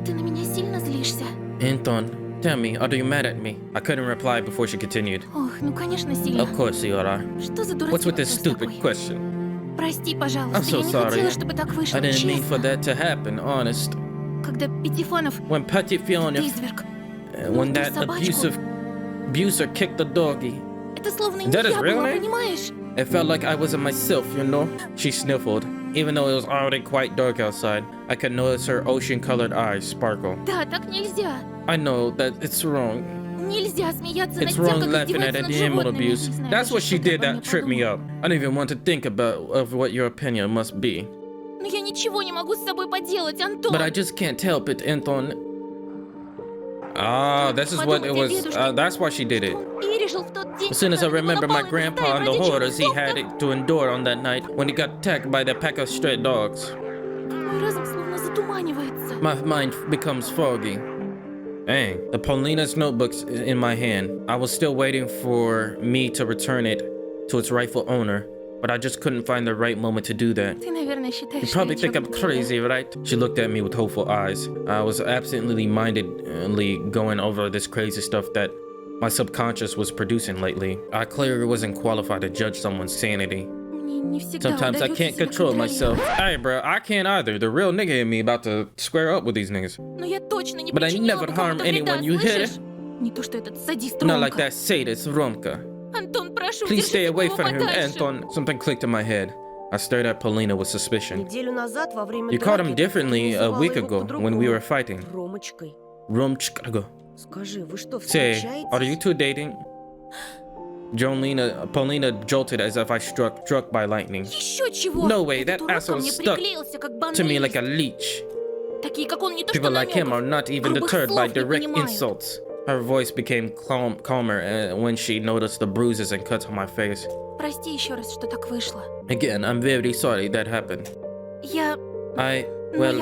[SPEAKER 2] ты на меня сильно злишься?
[SPEAKER 1] Anton, tell me, are you mad at me? I couldn't reply before she continued.
[SPEAKER 2] Ох, ну конечно сильно.
[SPEAKER 1] Of course you are.
[SPEAKER 2] Что за дурацкий
[SPEAKER 1] What's with this
[SPEAKER 2] вопрос
[SPEAKER 1] stupid
[SPEAKER 2] такой?
[SPEAKER 1] question?
[SPEAKER 2] Прости, пожалуйста,
[SPEAKER 1] I'm so
[SPEAKER 2] я не
[SPEAKER 1] sorry.
[SPEAKER 2] хотела, чтобы так вышло,
[SPEAKER 1] I didn't mean for
[SPEAKER 2] честно.
[SPEAKER 1] that to happen, honest.
[SPEAKER 2] Когда Пятифонов,
[SPEAKER 1] When Petit
[SPEAKER 2] ты
[SPEAKER 1] Fiona,
[SPEAKER 2] изверг,
[SPEAKER 1] when
[SPEAKER 2] ту
[SPEAKER 1] that
[SPEAKER 2] собачку,
[SPEAKER 1] abuser kicked the doggy,
[SPEAKER 2] это словно не
[SPEAKER 1] That his
[SPEAKER 2] я
[SPEAKER 1] real
[SPEAKER 2] была,
[SPEAKER 1] name?
[SPEAKER 2] понимаешь?
[SPEAKER 1] it felt like I wasn't myself, you know? She sniffled. Even though it was already quite dark outside, I could notice her ocean-colored eyes sparkle.
[SPEAKER 2] Да, так нельзя.
[SPEAKER 1] I know that it's wrong.
[SPEAKER 2] Нельзя смеяться над
[SPEAKER 1] It's
[SPEAKER 2] тем,
[SPEAKER 1] wrong
[SPEAKER 2] как
[SPEAKER 1] laughing at
[SPEAKER 2] издеваются над
[SPEAKER 1] animal
[SPEAKER 2] животными.
[SPEAKER 1] abuse.
[SPEAKER 2] Не знаю
[SPEAKER 1] That's
[SPEAKER 2] даже,
[SPEAKER 1] what she
[SPEAKER 2] что ты
[SPEAKER 1] did
[SPEAKER 2] обо мне
[SPEAKER 1] that tripped me
[SPEAKER 2] подумал.
[SPEAKER 1] up. I don't even want to think of what your opinion must be.
[SPEAKER 2] Но я ничего не могу с собой поделать, Антон.
[SPEAKER 1] But I just can't help it, Anton. Ah, this is what it was. That's why she did it.
[SPEAKER 2] Пережил в тот день,
[SPEAKER 1] As soon as I
[SPEAKER 2] когда
[SPEAKER 1] remember my
[SPEAKER 2] напал на
[SPEAKER 1] grandpa
[SPEAKER 2] стаю
[SPEAKER 1] and the
[SPEAKER 2] бродячих
[SPEAKER 1] horrors he
[SPEAKER 2] псов,
[SPEAKER 1] had to endure on that night when he got attacked by that pack of stray dogs,
[SPEAKER 2] мой разум словно затуманивается.
[SPEAKER 1] my mind becomes foggy. Dang. The Polina's notebook's in my hand. I was still waiting for me to return it to its rightful owner, but I just couldn't find the right moment to do that.
[SPEAKER 2] Ты, наверное, считаешь,
[SPEAKER 1] You
[SPEAKER 2] что
[SPEAKER 1] probably
[SPEAKER 2] я
[SPEAKER 1] think I'm
[SPEAKER 2] чокнутая.
[SPEAKER 1] crazy, right? She looked at me with hopeful eyes. I was absently mindedly going over this crazy stuff that my subconscious was producing lately. I clearly wasn't qualified to judge someone's sanity.
[SPEAKER 2] Мне не всегда
[SPEAKER 1] Sometimes I
[SPEAKER 2] удается
[SPEAKER 1] can't
[SPEAKER 2] себя
[SPEAKER 1] control myself.
[SPEAKER 2] контролировать.
[SPEAKER 1] Hey, bro, I can't either. The real nigga in me about to square up with these niggas.
[SPEAKER 2] Но я точно не
[SPEAKER 1] But I
[SPEAKER 2] причинила
[SPEAKER 1] never
[SPEAKER 2] бы
[SPEAKER 1] harm
[SPEAKER 2] кому-то вреда,
[SPEAKER 1] anyone, you hear
[SPEAKER 2] слышишь? Не то, что этот садист
[SPEAKER 1] Not like
[SPEAKER 2] Ромка.
[SPEAKER 1] that sadist Romka.
[SPEAKER 2] Антон, прошу,
[SPEAKER 1] Please stay
[SPEAKER 2] держись
[SPEAKER 1] away
[SPEAKER 2] от
[SPEAKER 1] from
[SPEAKER 2] него
[SPEAKER 1] him,
[SPEAKER 2] подальше.
[SPEAKER 1] Anton. Something clicked in my head. I stared at Polina with suspicion.
[SPEAKER 5] Неделю назад во время
[SPEAKER 1] You caught
[SPEAKER 5] драки
[SPEAKER 1] him differently a
[SPEAKER 5] называла
[SPEAKER 1] week
[SPEAKER 5] его
[SPEAKER 1] ago
[SPEAKER 5] по-другому.
[SPEAKER 1] when we were fighting.
[SPEAKER 5] Ромочкой.
[SPEAKER 1] Romchkago.
[SPEAKER 5] Скажи, вы что,
[SPEAKER 1] Say,
[SPEAKER 5] встречаетесь?
[SPEAKER 1] are you two dating? Polina jolted as if I struck by lightning.
[SPEAKER 2] Еще чего?
[SPEAKER 1] No way,
[SPEAKER 2] Этот
[SPEAKER 1] that
[SPEAKER 2] урод ко
[SPEAKER 1] asshole
[SPEAKER 2] мне
[SPEAKER 1] stuck
[SPEAKER 2] приклеился, как
[SPEAKER 1] To me like
[SPEAKER 2] банный
[SPEAKER 1] a leech.
[SPEAKER 2] лист. Такие, как он, не то
[SPEAKER 1] People
[SPEAKER 2] что
[SPEAKER 1] like him are
[SPEAKER 2] намеков.
[SPEAKER 1] not even
[SPEAKER 2] Грубых
[SPEAKER 1] deterred by
[SPEAKER 2] слов не
[SPEAKER 1] direct
[SPEAKER 2] понимают.
[SPEAKER 1] insults. Her voice became calmer when she noticed the bruises and cuts on my face.
[SPEAKER 8] Прости еще раз, что так вышло.
[SPEAKER 1] Again, I'm very sorry that happened.
[SPEAKER 8] Я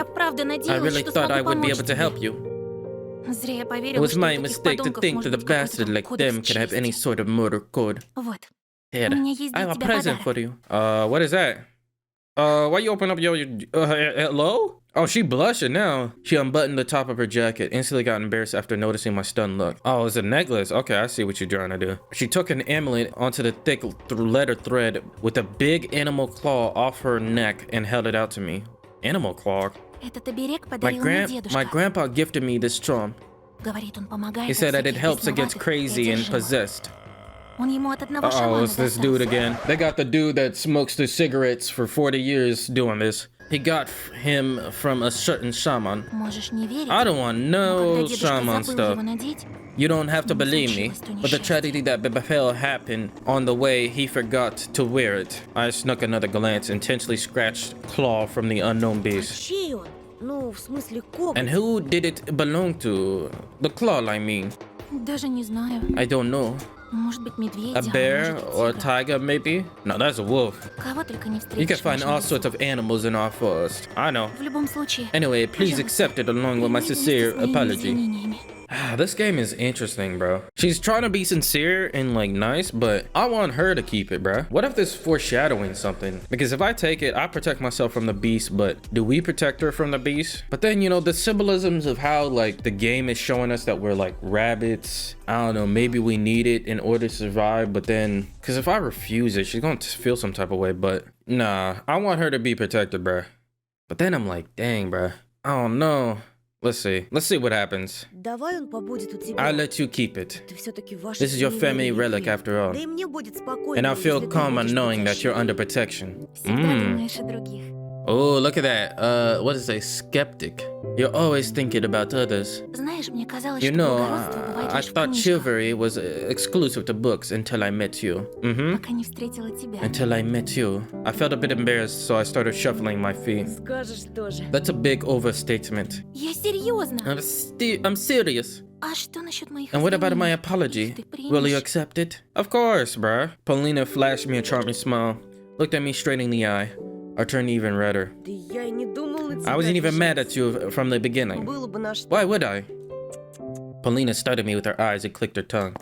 [SPEAKER 8] правда
[SPEAKER 1] I
[SPEAKER 8] надеялась,
[SPEAKER 1] really
[SPEAKER 8] что
[SPEAKER 1] thought I
[SPEAKER 8] смогу
[SPEAKER 1] would be
[SPEAKER 8] помочь
[SPEAKER 1] able to
[SPEAKER 8] тебе.
[SPEAKER 1] help you.
[SPEAKER 8] Зря я
[SPEAKER 1] It
[SPEAKER 8] поверила,
[SPEAKER 1] was
[SPEAKER 8] что
[SPEAKER 1] my
[SPEAKER 8] у таких
[SPEAKER 1] mistake to
[SPEAKER 8] подонков
[SPEAKER 1] think
[SPEAKER 8] может
[SPEAKER 1] that a
[SPEAKER 8] быть какой-то
[SPEAKER 1] bastard
[SPEAKER 8] там
[SPEAKER 1] like
[SPEAKER 8] кодекс
[SPEAKER 1] them could have any
[SPEAKER 8] чести.
[SPEAKER 1] sort of motor code.
[SPEAKER 8] Вот.
[SPEAKER 1] Here,
[SPEAKER 8] У меня есть
[SPEAKER 1] I
[SPEAKER 8] для
[SPEAKER 1] have a
[SPEAKER 8] тебя
[SPEAKER 1] present
[SPEAKER 8] подарок.
[SPEAKER 1] for you. What is that? Why you open up your hello? Oh, she blushing now. She unbuttoned the top of her jacket, instantly got embarrassed after noticing my stunned look. Oh, it's a necklace. Okay, I see what you're trying to do. She took an amulet onto the thick leather thread with a big animal claw off her neck and held it out to me. Animal claw?
[SPEAKER 8] Этот оберег подарил мне дедушка.
[SPEAKER 1] My grandpa gifted me this charm.
[SPEAKER 8] Говорит, он помогает
[SPEAKER 1] He
[SPEAKER 8] от
[SPEAKER 1] said that it
[SPEAKER 8] всяких
[SPEAKER 1] helps against
[SPEAKER 8] бесноватых и
[SPEAKER 1] crazy and
[SPEAKER 8] одержимых.
[SPEAKER 1] possessed.
[SPEAKER 8] Он ему от одного
[SPEAKER 1] Oh,
[SPEAKER 8] шамана
[SPEAKER 1] it's this dude
[SPEAKER 8] достался.
[SPEAKER 1] again. They got the dude that smokes the cigarettes for 40 years doing this. He got him from a certain shaman.
[SPEAKER 8] Можешь не верить,
[SPEAKER 1] I don't want
[SPEAKER 8] но
[SPEAKER 1] no
[SPEAKER 8] когда дедушка
[SPEAKER 1] shaman
[SPEAKER 8] забыл
[SPEAKER 1] stuff.
[SPEAKER 8] его надеть,
[SPEAKER 1] You don't have to believe me, but the tragedy that befell happened on the way he forgot to wear it. I snuck another glance, intentionally scratched claw from the unknown beast.
[SPEAKER 5] Чей он? Ну, в смысле, коготь.
[SPEAKER 1] And who did it belong to? The claw, I mean.
[SPEAKER 8] даже не знаю.
[SPEAKER 1] I don't know.
[SPEAKER 8] Может быть, медведь,
[SPEAKER 1] A
[SPEAKER 8] а
[SPEAKER 1] bear
[SPEAKER 8] может,
[SPEAKER 1] or a
[SPEAKER 8] тигр.
[SPEAKER 1] tiger, maybe? No, that's a wolf.
[SPEAKER 8] Кого только не
[SPEAKER 1] You
[SPEAKER 8] встретишь
[SPEAKER 1] can
[SPEAKER 8] в
[SPEAKER 1] find
[SPEAKER 8] нашем
[SPEAKER 1] all
[SPEAKER 8] лесу.
[SPEAKER 1] sorts of animals in our forest. I know.
[SPEAKER 8] В любом случае,
[SPEAKER 1] Anyway, please
[SPEAKER 8] пожалуйста,
[SPEAKER 1] accept it along with my
[SPEAKER 8] прими вместе
[SPEAKER 1] sincere
[SPEAKER 8] с моими
[SPEAKER 1] apology.
[SPEAKER 8] извинениями.
[SPEAKER 1] This game is interesting, bro. She's trying to be sincere and like nice, but I want her to keep it, bro. What if this foreshadowing something? Because if I take it, I protect myself from the beast, but do we protect her from the beast? But then, you know, the symbolisms of how like the game is showing us that we're like rabbits. I don't know, maybe we need it in order to survive, but then, because if I refuse it, she's going to feel some type of way, but nah, I want her to be protected, bro. But then I'm like, dang, bro. I don't know. Let's see what happens.
[SPEAKER 5] Давай он побудет у тебя.
[SPEAKER 1] I'll let you keep it.
[SPEAKER 5] Это всё-таки ваша
[SPEAKER 1] This is your family
[SPEAKER 5] семейная
[SPEAKER 1] relic
[SPEAKER 5] реликвия.
[SPEAKER 1] after all.
[SPEAKER 5] Да и мне будет спокойно,
[SPEAKER 1] And I feel
[SPEAKER 5] если ты
[SPEAKER 1] calmer
[SPEAKER 5] будешь
[SPEAKER 1] knowing that you're
[SPEAKER 5] защищен.
[SPEAKER 1] under protection.
[SPEAKER 8] Всегда думаешь о других.
[SPEAKER 1] Oh, look at that. What is a skeptic? You're always thinking about others.
[SPEAKER 8] Знаешь, мне казалось,
[SPEAKER 1] You
[SPEAKER 8] что
[SPEAKER 1] know,
[SPEAKER 8] благородство бывает
[SPEAKER 1] I
[SPEAKER 8] лишь в
[SPEAKER 1] thought
[SPEAKER 8] книжках,
[SPEAKER 1] chivalry was exclusive to books until I met you.
[SPEAKER 8] пока не встретила тебя.
[SPEAKER 1] Until I met you. I felt a bit embarrassed, so I started shuffling my feet.
[SPEAKER 5] Скажешь тоже.
[SPEAKER 1] That's a big overstatement.
[SPEAKER 8] Я серьезно.
[SPEAKER 1] I'm serious.
[SPEAKER 8] А что насчет моих
[SPEAKER 1] And what about my
[SPEAKER 8] извинений?
[SPEAKER 1] apology?
[SPEAKER 8] Ты
[SPEAKER 1] Will you
[SPEAKER 8] примешь?
[SPEAKER 1] accept it? Of course, bruh. Paulina flashed me a charming smile, looked at me straight in the eye. I turned even redder.
[SPEAKER 5] Да я и не думал на тебя.
[SPEAKER 1] I wasn't even mad
[SPEAKER 5] обижаться.
[SPEAKER 1] at you from the beginning.
[SPEAKER 5] Было бы на что.
[SPEAKER 1] Why would I? Paulina studied me with her eyes and clicked her tongue.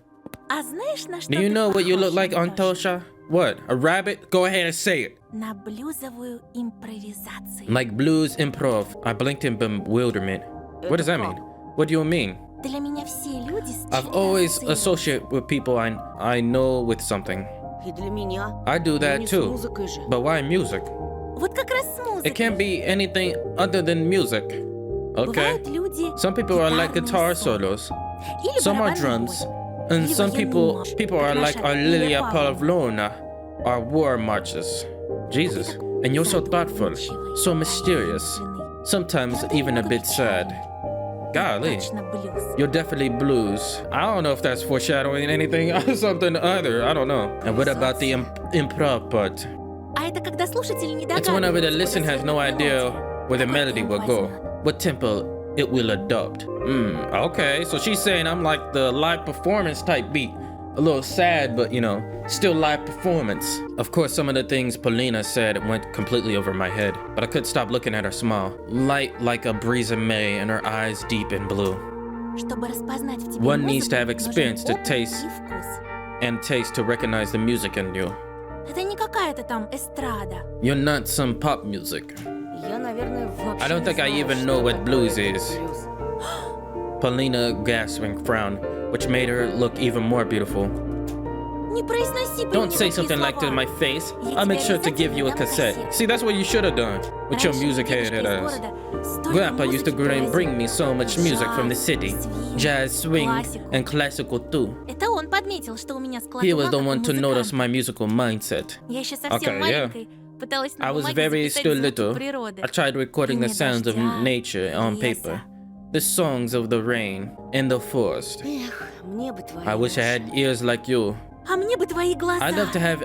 [SPEAKER 8] А знаешь, на что
[SPEAKER 1] Do you
[SPEAKER 8] ты
[SPEAKER 1] know what you look
[SPEAKER 8] похож,
[SPEAKER 1] like on
[SPEAKER 8] Антоша?
[SPEAKER 1] Tosha? What? A rabbit? Go ahead and say it.
[SPEAKER 8] На блюзовую импровизацию.
[SPEAKER 1] Like blues improv. I blinked in bewilderment. What does that mean? What do you mean?
[SPEAKER 8] Для меня все люди с
[SPEAKER 1] I've
[SPEAKER 8] чем-то
[SPEAKER 1] always
[SPEAKER 8] ассоциируются.
[SPEAKER 1] associated with people I know with something.
[SPEAKER 5] И для меня.
[SPEAKER 1] I do
[SPEAKER 5] Но
[SPEAKER 1] that
[SPEAKER 5] не с
[SPEAKER 1] too.
[SPEAKER 5] музыкой же.
[SPEAKER 1] But why music?
[SPEAKER 8] Вот как раз с музыкой.
[SPEAKER 1] It can't be anything other than music. Okay.
[SPEAKER 8] Бывают люди
[SPEAKER 1] Some people are like
[SPEAKER 8] гитарные
[SPEAKER 1] guitar
[SPEAKER 8] соло.
[SPEAKER 1] solos.
[SPEAKER 8] Или
[SPEAKER 1] Some are
[SPEAKER 8] барабанный
[SPEAKER 1] drums.
[SPEAKER 8] бой.
[SPEAKER 1] And
[SPEAKER 8] Или
[SPEAKER 1] some
[SPEAKER 8] военный
[SPEAKER 1] people
[SPEAKER 8] марш,
[SPEAKER 1] are
[SPEAKER 8] как
[SPEAKER 1] like
[SPEAKER 8] наша
[SPEAKER 1] Lilia
[SPEAKER 8] Лилия Павловна.
[SPEAKER 1] Pavlovna or war marches. Jesus. And you're so thoughtful, so mysterious, sometimes even a bit sad. Golly.
[SPEAKER 8] Точно блюз.
[SPEAKER 1] You're definitely blues. I don't know if that's foreshadowing anything or something either. I don't know. And what about the improv part?
[SPEAKER 8] А это когда слушатели не
[SPEAKER 1] It's whenever the
[SPEAKER 8] догадываются,
[SPEAKER 1] listener
[SPEAKER 8] куда
[SPEAKER 1] has no
[SPEAKER 8] свернет
[SPEAKER 1] idea
[SPEAKER 8] мелодия.
[SPEAKER 1] where the
[SPEAKER 8] Какой
[SPEAKER 1] melody
[SPEAKER 8] темп
[SPEAKER 1] will go,
[SPEAKER 8] возьмет.
[SPEAKER 1] what tempo it will adopt. Okay, so she's saying I'm like the live performance type beat. A little sad, but you know, still live performance. Of course, some of the things Paulina said went completely over my head, but I couldn't stop looking at her smile. Light like a breeze in May and her eyes deep in blue.
[SPEAKER 8] Чтобы распознать в тебе
[SPEAKER 1] One needs to
[SPEAKER 8] музыку,
[SPEAKER 1] have
[SPEAKER 8] нужен
[SPEAKER 1] experience to
[SPEAKER 8] опыт
[SPEAKER 1] taste
[SPEAKER 8] и вкус.
[SPEAKER 1] and taste to recognize the music in you.
[SPEAKER 8] Это не какая-то там эстрада.
[SPEAKER 1] You're not some pop music.
[SPEAKER 5] Я, наверное, вообще
[SPEAKER 1] I don't
[SPEAKER 5] не
[SPEAKER 1] think I
[SPEAKER 5] знаю,
[SPEAKER 1] even
[SPEAKER 5] что
[SPEAKER 1] know what
[SPEAKER 5] такое
[SPEAKER 1] blues is.
[SPEAKER 5] блюз.
[SPEAKER 1] Paulina gasping frowned, which made her look even more beautiful.
[SPEAKER 8] Не произноси при
[SPEAKER 1] Don't
[SPEAKER 8] мне
[SPEAKER 1] say
[SPEAKER 8] такие
[SPEAKER 1] something like that to
[SPEAKER 8] слова.
[SPEAKER 1] my face.
[SPEAKER 8] Я
[SPEAKER 1] I'll make
[SPEAKER 8] тебя
[SPEAKER 1] sure to give you a
[SPEAKER 8] обязательно
[SPEAKER 1] cassette.
[SPEAKER 8] допросил.
[SPEAKER 1] See, that's what you should have done with your
[SPEAKER 8] Раньше
[SPEAKER 1] music
[SPEAKER 8] дедушка
[SPEAKER 1] head
[SPEAKER 8] из
[SPEAKER 1] ass.
[SPEAKER 8] города столько
[SPEAKER 1] Grandpa used to
[SPEAKER 8] музыки
[SPEAKER 1] bring me so
[SPEAKER 8] привозил.
[SPEAKER 1] much music from the city.
[SPEAKER 8] Джаз,
[SPEAKER 1] Jazz, swing,
[SPEAKER 8] классику.
[SPEAKER 1] and classical too.
[SPEAKER 8] Это он подметил, что у меня склад
[SPEAKER 1] He
[SPEAKER 8] ума
[SPEAKER 1] was the
[SPEAKER 8] как у
[SPEAKER 1] one to
[SPEAKER 8] музыканта.
[SPEAKER 1] notice my musical mindset.
[SPEAKER 8] Я еще совсем
[SPEAKER 1] Okay, yeah.
[SPEAKER 8] маленькой пыталась на
[SPEAKER 1] I was
[SPEAKER 8] бумаге
[SPEAKER 1] very
[SPEAKER 8] записать
[SPEAKER 1] still
[SPEAKER 8] звуки
[SPEAKER 1] little.
[SPEAKER 8] природы.
[SPEAKER 1] I tried recording the
[SPEAKER 8] Шумение
[SPEAKER 1] sounds of
[SPEAKER 8] дождя,
[SPEAKER 1] nature on paper.
[SPEAKER 8] леса.
[SPEAKER 1] The songs of the rain and the forest.
[SPEAKER 5] Эх, мне бы твои
[SPEAKER 1] I wish I
[SPEAKER 5] уши.
[SPEAKER 1] had ears like you.
[SPEAKER 8] А мне бы твои глаза.
[SPEAKER 1] I'd love to have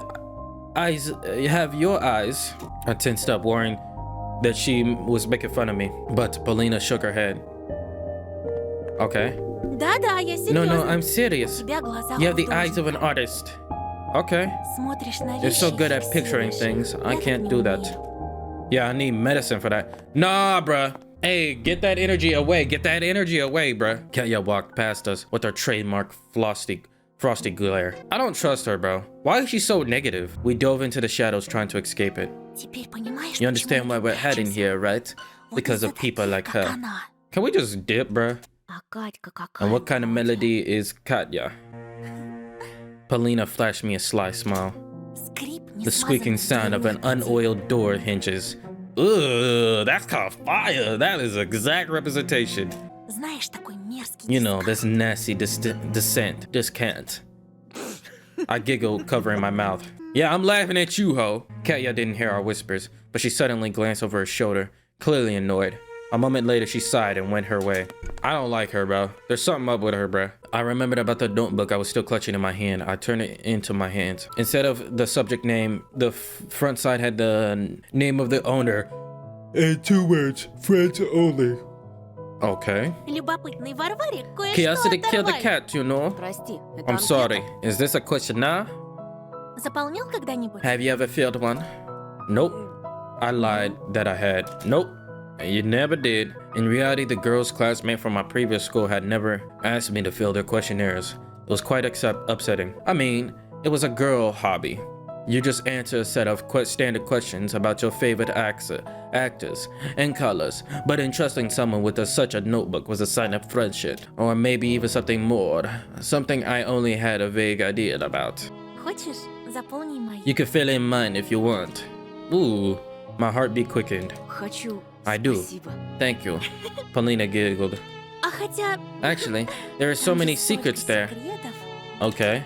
[SPEAKER 1] eyes, have your eyes. I tensed up, worrying that she was making fun of me, but Paulina shook her head. Okay.
[SPEAKER 8] Да-да, я
[SPEAKER 1] No,
[SPEAKER 8] серьезно.
[SPEAKER 1] no, I'm
[SPEAKER 8] У
[SPEAKER 1] serious.
[SPEAKER 8] тебя глаза
[SPEAKER 1] You have the eyes of an
[SPEAKER 8] художника.
[SPEAKER 1] artist. Okay.
[SPEAKER 8] Смотришь на
[SPEAKER 1] You're so
[SPEAKER 8] вещи,
[SPEAKER 1] good
[SPEAKER 8] их
[SPEAKER 1] at picturing
[SPEAKER 8] фиксируешь.
[SPEAKER 1] things. I
[SPEAKER 8] Я так
[SPEAKER 1] can't
[SPEAKER 8] не
[SPEAKER 1] do that.
[SPEAKER 8] умею.
[SPEAKER 1] Yeah, I need medicine for that. Nah, bruh. Hey, get that energy away. Get that energy away, bruh. Katya walked past us with her trademark frosty glare. I don't trust her, bro. Why is she so negative? We dove into the shadows trying to escape it.
[SPEAKER 8] Теперь понимаешь,
[SPEAKER 1] You understand why we're heading here, right? Because of people like her. Can we just dip, bruh?
[SPEAKER 8] А Катька какая?
[SPEAKER 1] And what kind of melody is Katya? Polina flashed me a sly smile.
[SPEAKER 8] Скрип
[SPEAKER 1] The squeaking sound of an unoiled door hinges. Ugh, that's called fire. That is exact representation.
[SPEAKER 8] Знаешь, такой мерзкий
[SPEAKER 1] You know, this nasty descent. Just can't. I giggled, covering my mouth. Yeah, I'm laughing at you, ho. Katya didn't hear our whispers, but she suddenly glanced over her shoulder, clearly annoyed. A moment later, she sighed and went her way. I don't like her, bro. There's something up with her, bro. I remembered about the notebook I was still clutching in my hand. I turned it into my hands. Instead of the subject name, the front side had the name of the owner. And 2 words, friends only. Okay.
[SPEAKER 8] Любопытный Варваре кое-что
[SPEAKER 1] Curiosity killed the
[SPEAKER 8] оторвали.
[SPEAKER 1] cat, you know?
[SPEAKER 5] Прости, это
[SPEAKER 1] I'm
[SPEAKER 5] анкета.
[SPEAKER 1] sorry. Is this a questionnaire?
[SPEAKER 8] Заполнял когда-нибудь?
[SPEAKER 1] Have you ever filled one? Nope. I lied that I had. Nope. You never did. In reality, the girls' classmate from my previous school had never asked me to fill their questionnaires. It was quite upsetting. I mean, it was a girl hobby. You just answer a set of standard questions about your favorite actors, and colors, but entrusting someone with such a notebook was a sign of friendship, or maybe even something more, something I only had a vague idea about.
[SPEAKER 8] Хочешь, заполни мои.
[SPEAKER 1] You can fill in mine if you want. Ooh, my heartbeat quickened.
[SPEAKER 5] Хочу.
[SPEAKER 1] I do.
[SPEAKER 5] Спасибо.
[SPEAKER 1] Thank you. Polina giggled.
[SPEAKER 8] А хотя...
[SPEAKER 1] Actually, there are so
[SPEAKER 8] там же
[SPEAKER 1] many
[SPEAKER 8] столько
[SPEAKER 1] secrets there.
[SPEAKER 8] секретов.
[SPEAKER 1] Okay.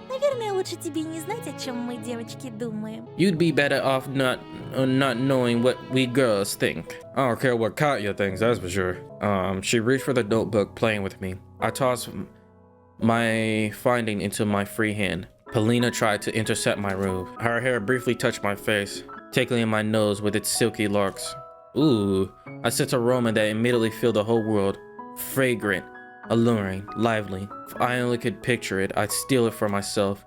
[SPEAKER 8] Наверное, лучше тебе не знать, о чем мы, девочки, думаем.
[SPEAKER 1] You'd be better off not knowing what we girls think. I don't care what Katya thinks, that's for sure. She reached for the notebook, playing with me. I tossed my finding into my free hand. Polina tried to intercept my move. Her hair briefly touched my face, tickling my nose with its silky locks. Ooh, I sensed an aroma that immediately filled the whole world. Fragrant, alluring, lively. If I only could picture it, I'd steal it for myself.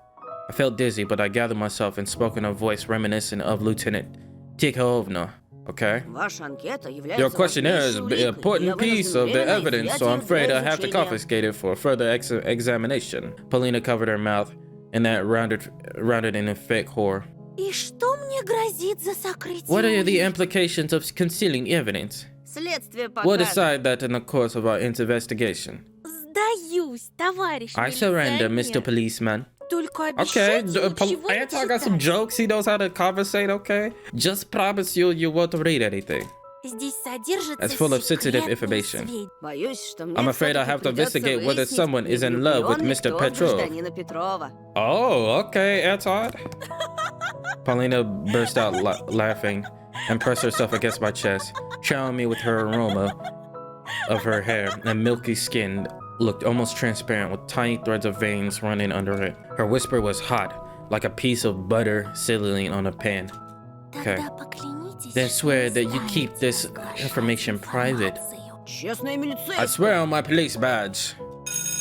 [SPEAKER 1] I felt dizzy, but I gathered myself and spoke in a voice reminiscent of Lieutenant Tikhovna. Okay?
[SPEAKER 5] Ваша анкета является
[SPEAKER 1] Your questionnaire is
[SPEAKER 5] важнейшей
[SPEAKER 1] an important
[SPEAKER 5] уликой. Я
[SPEAKER 1] piece of the
[SPEAKER 5] вынуждена
[SPEAKER 1] evidence,
[SPEAKER 5] изъять
[SPEAKER 1] so I'm
[SPEAKER 5] их
[SPEAKER 1] afraid
[SPEAKER 5] для
[SPEAKER 1] I have to
[SPEAKER 5] изучения.
[SPEAKER 1] confiscate it for further examination. Polina covered her mouth in that rounded in a fake horror.
[SPEAKER 8] И что мне грозит за сокрытие?
[SPEAKER 1] What are the implications of concealing evidence?
[SPEAKER 5] Следствие
[SPEAKER 1] We'll
[SPEAKER 5] покажет.
[SPEAKER 1] decide that in the course of our investigation.
[SPEAKER 8] Сдаюсь, товарищ
[SPEAKER 1] I surrender, Mr.
[SPEAKER 8] милиционер.
[SPEAKER 1] Policeman.
[SPEAKER 8] Только
[SPEAKER 1] Okay,
[SPEAKER 8] обещайте ничего не
[SPEAKER 1] Anton got some
[SPEAKER 8] читать.
[SPEAKER 1] jokes. He knows how to conversate, okay? Just promise you won't read anything.
[SPEAKER 8] Здесь содержится
[SPEAKER 1] That's full of sensitive
[SPEAKER 8] секретные
[SPEAKER 1] information.
[SPEAKER 8] сведения.
[SPEAKER 5] Боюсь, что мне
[SPEAKER 1] I'm afraid I
[SPEAKER 5] всё-таки
[SPEAKER 1] have to
[SPEAKER 5] придётся
[SPEAKER 1] investigate whether
[SPEAKER 5] выяснить,
[SPEAKER 1] someone is in
[SPEAKER 5] не
[SPEAKER 1] love with
[SPEAKER 5] влюблён ли
[SPEAKER 1] Mr.
[SPEAKER 5] кто в
[SPEAKER 1] Petrov.
[SPEAKER 5] гражданина Петрова.
[SPEAKER 1] Oh, okay, Anton. Paulina burst out laughing and pressed herself against my chest, showering me with her aroma of her hair, and milky skin looked almost transparent with tiny threads of veins running under it. Her whisper was hot, like a piece of butter sizzling on a pan. Okay.
[SPEAKER 8] Тогда поклянитесь,
[SPEAKER 1] Then
[SPEAKER 8] что
[SPEAKER 1] swear
[SPEAKER 8] не
[SPEAKER 1] that you keep
[SPEAKER 8] станете
[SPEAKER 1] this
[SPEAKER 8] разглашать
[SPEAKER 1] information private.
[SPEAKER 8] информацию.
[SPEAKER 5] Честная милиция.
[SPEAKER 1] I swear on my police badge.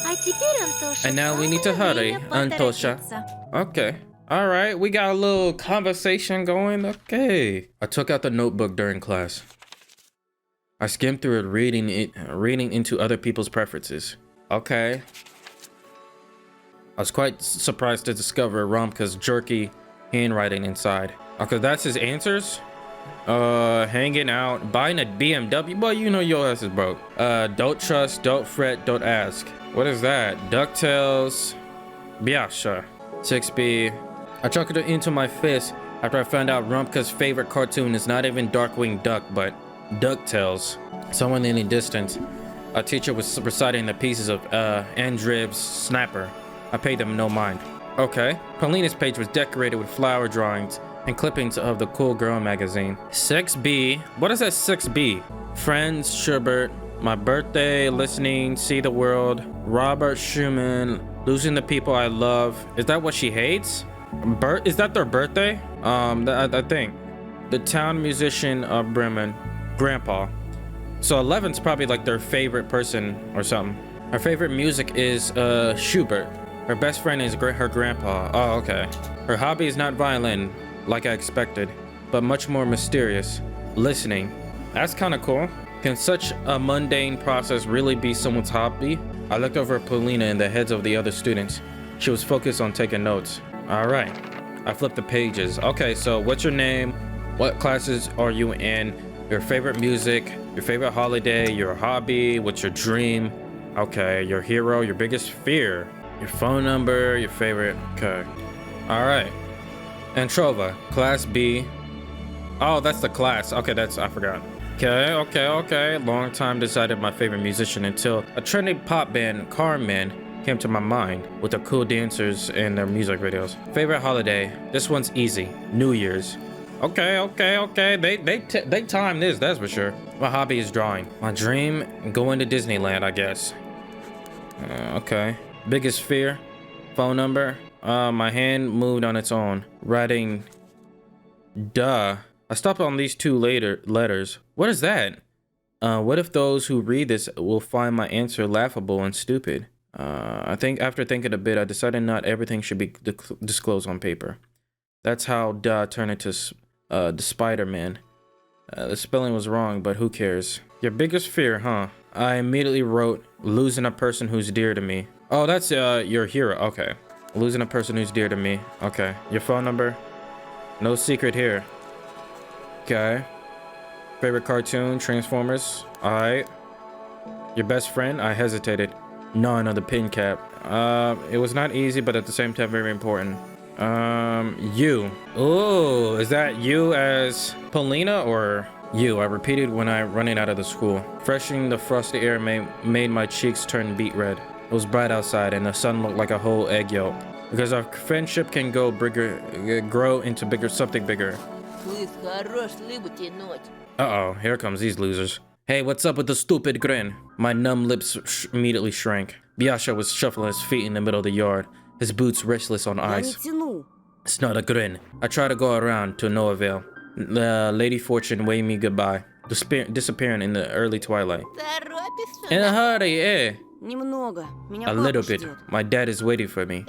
[SPEAKER 8] А теперь, Антоша,
[SPEAKER 1] And now we need to
[SPEAKER 8] самое
[SPEAKER 1] hurry,
[SPEAKER 8] время
[SPEAKER 1] Antosha.
[SPEAKER 8] поторопиться.
[SPEAKER 1] Okay. All right, we got a little conversation going. Okay. I took out the notebook during class. I skimmed through it, reading into other people's preferences. Okay. I was quite surprised to discover Romka's jerky handwriting inside. Okay, that's his answers. Hanging out, buying a BMW. Boy, you know your ass is broke. Don't trust, don't fret, don't ask. What is that? DuckTales. Biasha. 6B. I chucked it into my fist after I found out Rumpka's favorite cartoon is not even Darkwing Duck, but DuckTales. Someone in the distance. A teacher was reciting the pieces of Andrib's Snapper. I paid them no mind. Okay. Paulina's page was decorated with flower drawings and clippings of the Cool Girl magazine. 6B. What is that 6B? Friends, Schubert, my birthday, listening, see the world, Robert Schumann, losing the people I love. Is that what she hates? Is that their birthday? I think. The town musician of Bremen, Grandpa. So 11's probably like their favorite person or something. Her favorite music is Schubert. Her best friend is her grandpa. Oh, okay. Her hobby is not violin, like I expected, but much more mysterious. Listening. That's kind of cool. Can such a mundane process really be someone's hobby? I looked over at Paulina and the heads of the other students. She was focused on taking notes. All right. I flipped the pages. Okay, so what's your name? What classes are you in? Your favorite music? Your favorite holiday? Your hobby? What's your dream? Okay, your hero? Your biggest fear? Your phone number? Your favorite? Okay. All right. Antrova, Class B. Oh, that's the class. Okay, I forgot. Okay. Long time decided my favorite musician until a trendy pop band, Carmen, came to my mind with the cool dancers and their music videos. Favorite holiday? This one's easy. New Year's. Okay. They timed this, that's for sure. My hobby is drawing. My dream? Going to Disneyland, I guess. Okay. Biggest fear? Phone number? My hand moved on its own. Writing. Duh. I stopped on these two letters. What is that? What if those who read this will find my answer laughable and stupid? I think after thinking a bit, I decided not everything should be disclosed on paper. That's how duh turned into the Spider-Man. The spelling was wrong, but who cares? Your biggest fear, huh? I immediately wrote losing a person who's dear to me. Oh, that's your hero. Okay. Losing a person who's dear to me. Okay. Your phone number? No secret here. Okay. Favorite cartoon? Transformers. Alright. Your best friend? I hesitated. None of the pin cap. It was not easy, but at the same time very important. You. Oh, is that you as Paulina or you? I repeated when I running out of the school. Freshening the frosty air made my cheeks turn beet red. It was bright outside and the sun looked like a whole egg yolk. Because our friendship can grow into something bigger. Uh-oh, here comes these losers. Hey, what's up with the stupid grin? My numb lips immediately shrank. Biasha was shuffling his feet in the middle of the yard, his boots restless on ice. It's not a grin. I try to go around to no avail. The Lady Fortune waved me goodbye, disappearing in the early twilight. In a hurry, eh? A little bit. My dad is waiting for me.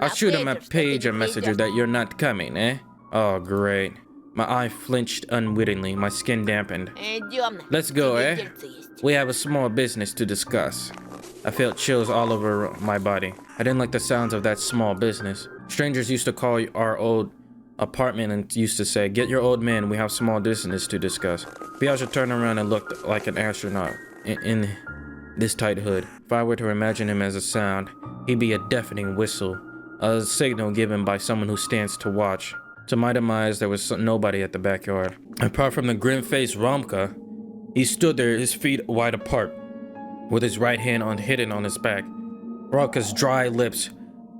[SPEAKER 1] I'll shoot him a pager messenger that you're not coming, eh? Oh, great. My eye flinched unwittingly, my skin dampened. Let's go, eh? We have a small business to discuss. I felt chills all over my body. I didn't like the sounds of that small business. Strangers used to call our old apartment and used to say, "Get your old man, we have small business to discuss." Biagio turned around and looked like an astronaut in this tight hood. If I were to imagine him as a sound, he'd be a deafening whistle, a signal given by someone who stands to watch. To my demise, there was nobody at the backyard. Apart from the grim-faced Romka, he stood there, his feet wide apart, with his right hand hidden on his back. Romka's dry lips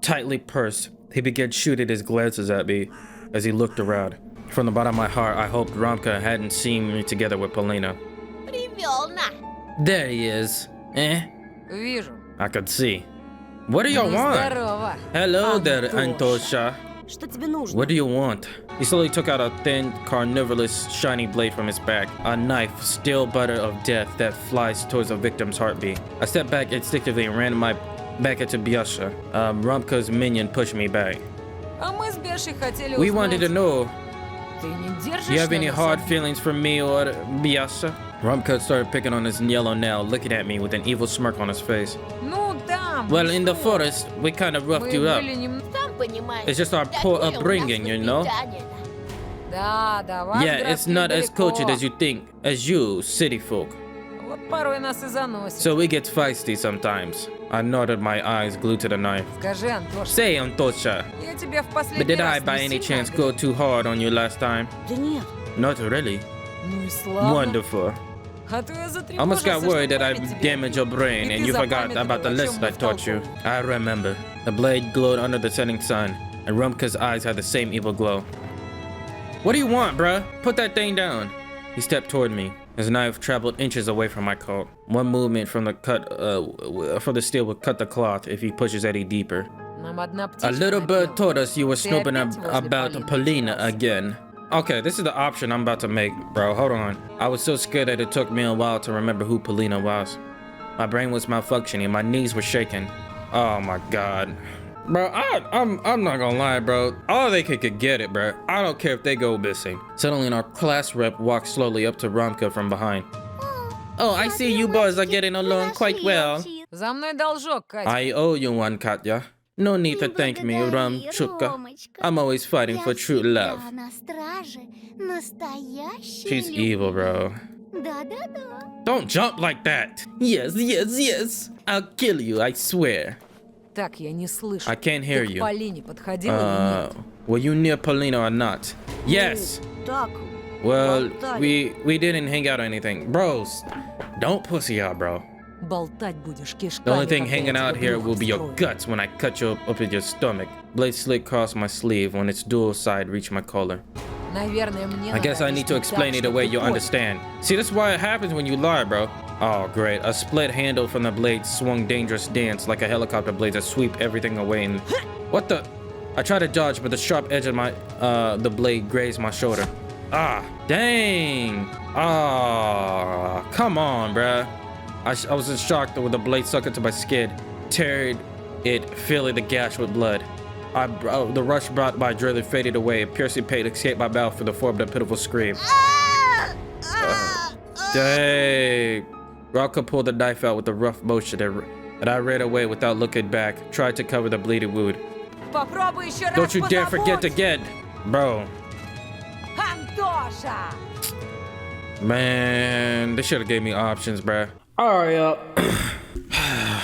[SPEAKER 1] tightly pursed. He began shooting his glances at me as he looked around. From the bottom of my heart, I hoped Romka hadn't seen me together with Paulina. There he is.
[SPEAKER 7] Вижу.
[SPEAKER 1] I could see. What do you want?
[SPEAKER 7] Здорово.
[SPEAKER 1] Hello there, Antosha.
[SPEAKER 5] Что тебе нужно?
[SPEAKER 1] What do you want? He slowly took out a thin, carnivorous, shiny blade from his back. A knife, still butter of death that flies towards the victim's heartbeat. I stepped back instinctively and ran back into Biasha. Rumka's minion pushed me back.
[SPEAKER 7] А мы с Бешей хотели
[SPEAKER 1] We
[SPEAKER 7] узнать,
[SPEAKER 1] wanted to know,
[SPEAKER 7] ты не держишь
[SPEAKER 1] you have
[SPEAKER 7] на
[SPEAKER 1] any
[SPEAKER 7] нас
[SPEAKER 1] hard
[SPEAKER 7] обиду?
[SPEAKER 1] feelings for me or Biasha? Rumka started picking on his yellow nail, looking at me with an evil smirk on his face.
[SPEAKER 7] Ну, там.
[SPEAKER 1] Well, in the
[SPEAKER 7] что?
[SPEAKER 1] forest, we kind of roughed
[SPEAKER 7] Мы
[SPEAKER 1] you up.
[SPEAKER 7] были
[SPEAKER 1] It's just our poor upbringing, you know?
[SPEAKER 7] Да, да, вас,
[SPEAKER 1] Yeah, it's not as cultured as you think, as you, city folk.
[SPEAKER 7] Вот порой нас и заносит.
[SPEAKER 1] So we get feisty sometimes. I nodded, my eyes glued to the knife.
[SPEAKER 7] Скажи, Антош,
[SPEAKER 1] Say, Antosha,
[SPEAKER 7] я тебе в последний
[SPEAKER 1] but did I
[SPEAKER 7] раз
[SPEAKER 1] by
[SPEAKER 7] не
[SPEAKER 1] any
[SPEAKER 7] сильно
[SPEAKER 1] chance
[SPEAKER 7] обидел?
[SPEAKER 1] go too hard on you last time?
[SPEAKER 5] Да нет.
[SPEAKER 1] Not really.
[SPEAKER 7] Ну и славно.
[SPEAKER 1] Wonderful.
[SPEAKER 7] А то я
[SPEAKER 1] I almost got
[SPEAKER 7] затревожился,
[SPEAKER 1] worried
[SPEAKER 7] что
[SPEAKER 1] that I
[SPEAKER 7] память тебе
[SPEAKER 1] damaged your brain
[SPEAKER 7] И
[SPEAKER 1] and
[SPEAKER 7] ты
[SPEAKER 1] you forgot
[SPEAKER 7] запамятовал,
[SPEAKER 1] about the
[SPEAKER 7] о чем
[SPEAKER 1] lesson
[SPEAKER 7] мы
[SPEAKER 1] I taught you.
[SPEAKER 7] втолковывали.
[SPEAKER 1] I remember. The blade glowed under the setting sun, and Rumka's eyes had the same evil glow. What do you want, bruh? Put that thing down. He stepped toward me. His knife traveled inches away from my coat. One movement from the steel would cut the cloth if he pushes any deeper.
[SPEAKER 7] Нам одна
[SPEAKER 1] A
[SPEAKER 7] птичка
[SPEAKER 1] little bird
[SPEAKER 7] напела.
[SPEAKER 1] told us you were
[SPEAKER 7] Ты
[SPEAKER 1] snooping
[SPEAKER 7] опять возле
[SPEAKER 1] about
[SPEAKER 7] Полины
[SPEAKER 1] Paulina
[SPEAKER 7] ошивался.
[SPEAKER 1] again. Okay, this is the option I'm about to make, bro. Hold on. I was so scared that it took me a while to remember who Paulina was. My brain was malfunctioning. My knees were shaking. Oh my god. Bro, I'm not gonna lie, bro. All they could get it, bro. I don't care if they go missing. Suddenly, our class rep walked slowly up to Romka from behind. Oh, I see you boys are getting along quite well.
[SPEAKER 7] За мной должок, Катя.
[SPEAKER 1] I owe you one, Katya. No need to thank me, Romchukka. I'm always fighting for true love. She's evil, bro. Don't jump like that. Yes, yes, yes. I'll kill you, I swear.
[SPEAKER 7] Так, я не слышу.
[SPEAKER 1] I can't hear
[SPEAKER 7] Ты к
[SPEAKER 1] you.
[SPEAKER 7] Полине подходила или нет?
[SPEAKER 1] Were you near Polina or not? Yes.
[SPEAKER 5] Так.
[SPEAKER 1] Well, we didn't hang out or anything. Bros, don't pussy out, bro.
[SPEAKER 7] Болтать будешь кишками.
[SPEAKER 1] The only thing
[SPEAKER 7] когда я
[SPEAKER 1] hanging
[SPEAKER 7] тебе
[SPEAKER 1] out here
[SPEAKER 7] брюхо
[SPEAKER 1] will be your
[SPEAKER 7] встрою.
[SPEAKER 1] guts when I cut you up in your stomach. Blade slit across my sleeve when its dual side reached my collar.
[SPEAKER 7] Наверное, мне
[SPEAKER 1] I guess I need to explain it a way you'll understand. See, that's why it happens when you lie, bro. Oh, great. A split handle from the blade swung dangerous dance like a helicopter blade that sweep everything away and... What the? I tried to dodge, but the sharp edge of my, the blade grazed my shoulder. Ah, dang. Ah, come on, bruh. I was in shock when the blade sucked into my skin, teared it, filling the gash with blood. The rush brought by dread faded away. A piercing pain escaped my mouth for the form of a pitiful scream. Dang. Ralka pulled the knife out with a rough motion and I ran away without looking back, tried to cover the bleeding wound.
[SPEAKER 7] Попробуй еще раз.
[SPEAKER 1] Don't you dare forget again, bro.
[SPEAKER 7] Антоша!
[SPEAKER 1] Man, they should have gave me options, bruh. Alright, y'all.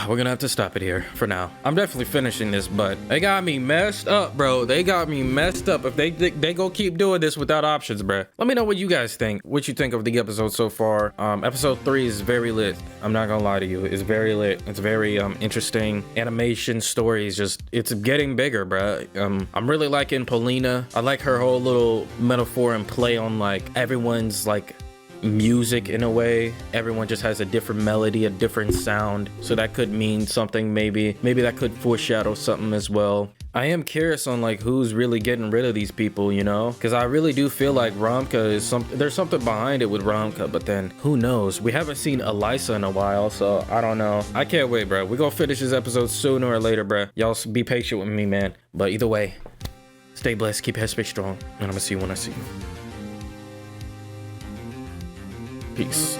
[SPEAKER 1] We're gonna have to stop it here for now. I'm definitely finishing this, but they got me messed up, bro. They got me messed up. If they go keep doing this without options, bruh. Let me know what you guys think. What you think of the episode so far. Episode 3 is very lit. I'm not gonna lie to you. It's very lit. It's very interesting. Animation story is just, it's getting bigger, bruh. I'm really liking Polina. I like her whole little metaphor and play on like everyone's like music in a way. Everyone just has a different melody, a different sound, so that could mean something. Maybe that could foreshadow something as well. I am curious on like who's really getting rid of these people, you know, because I really do feel like Romka is there's something behind it with Romka, but then who knows? We haven't seen Elisa in a while, so I don't know. I can't wait, bro. We're gonna finish this episode sooner or later, bro. Y'all be patient with me, man. But either way, stay blessed, keep headspace strong, and I'm gonna see you when I see you. Peace.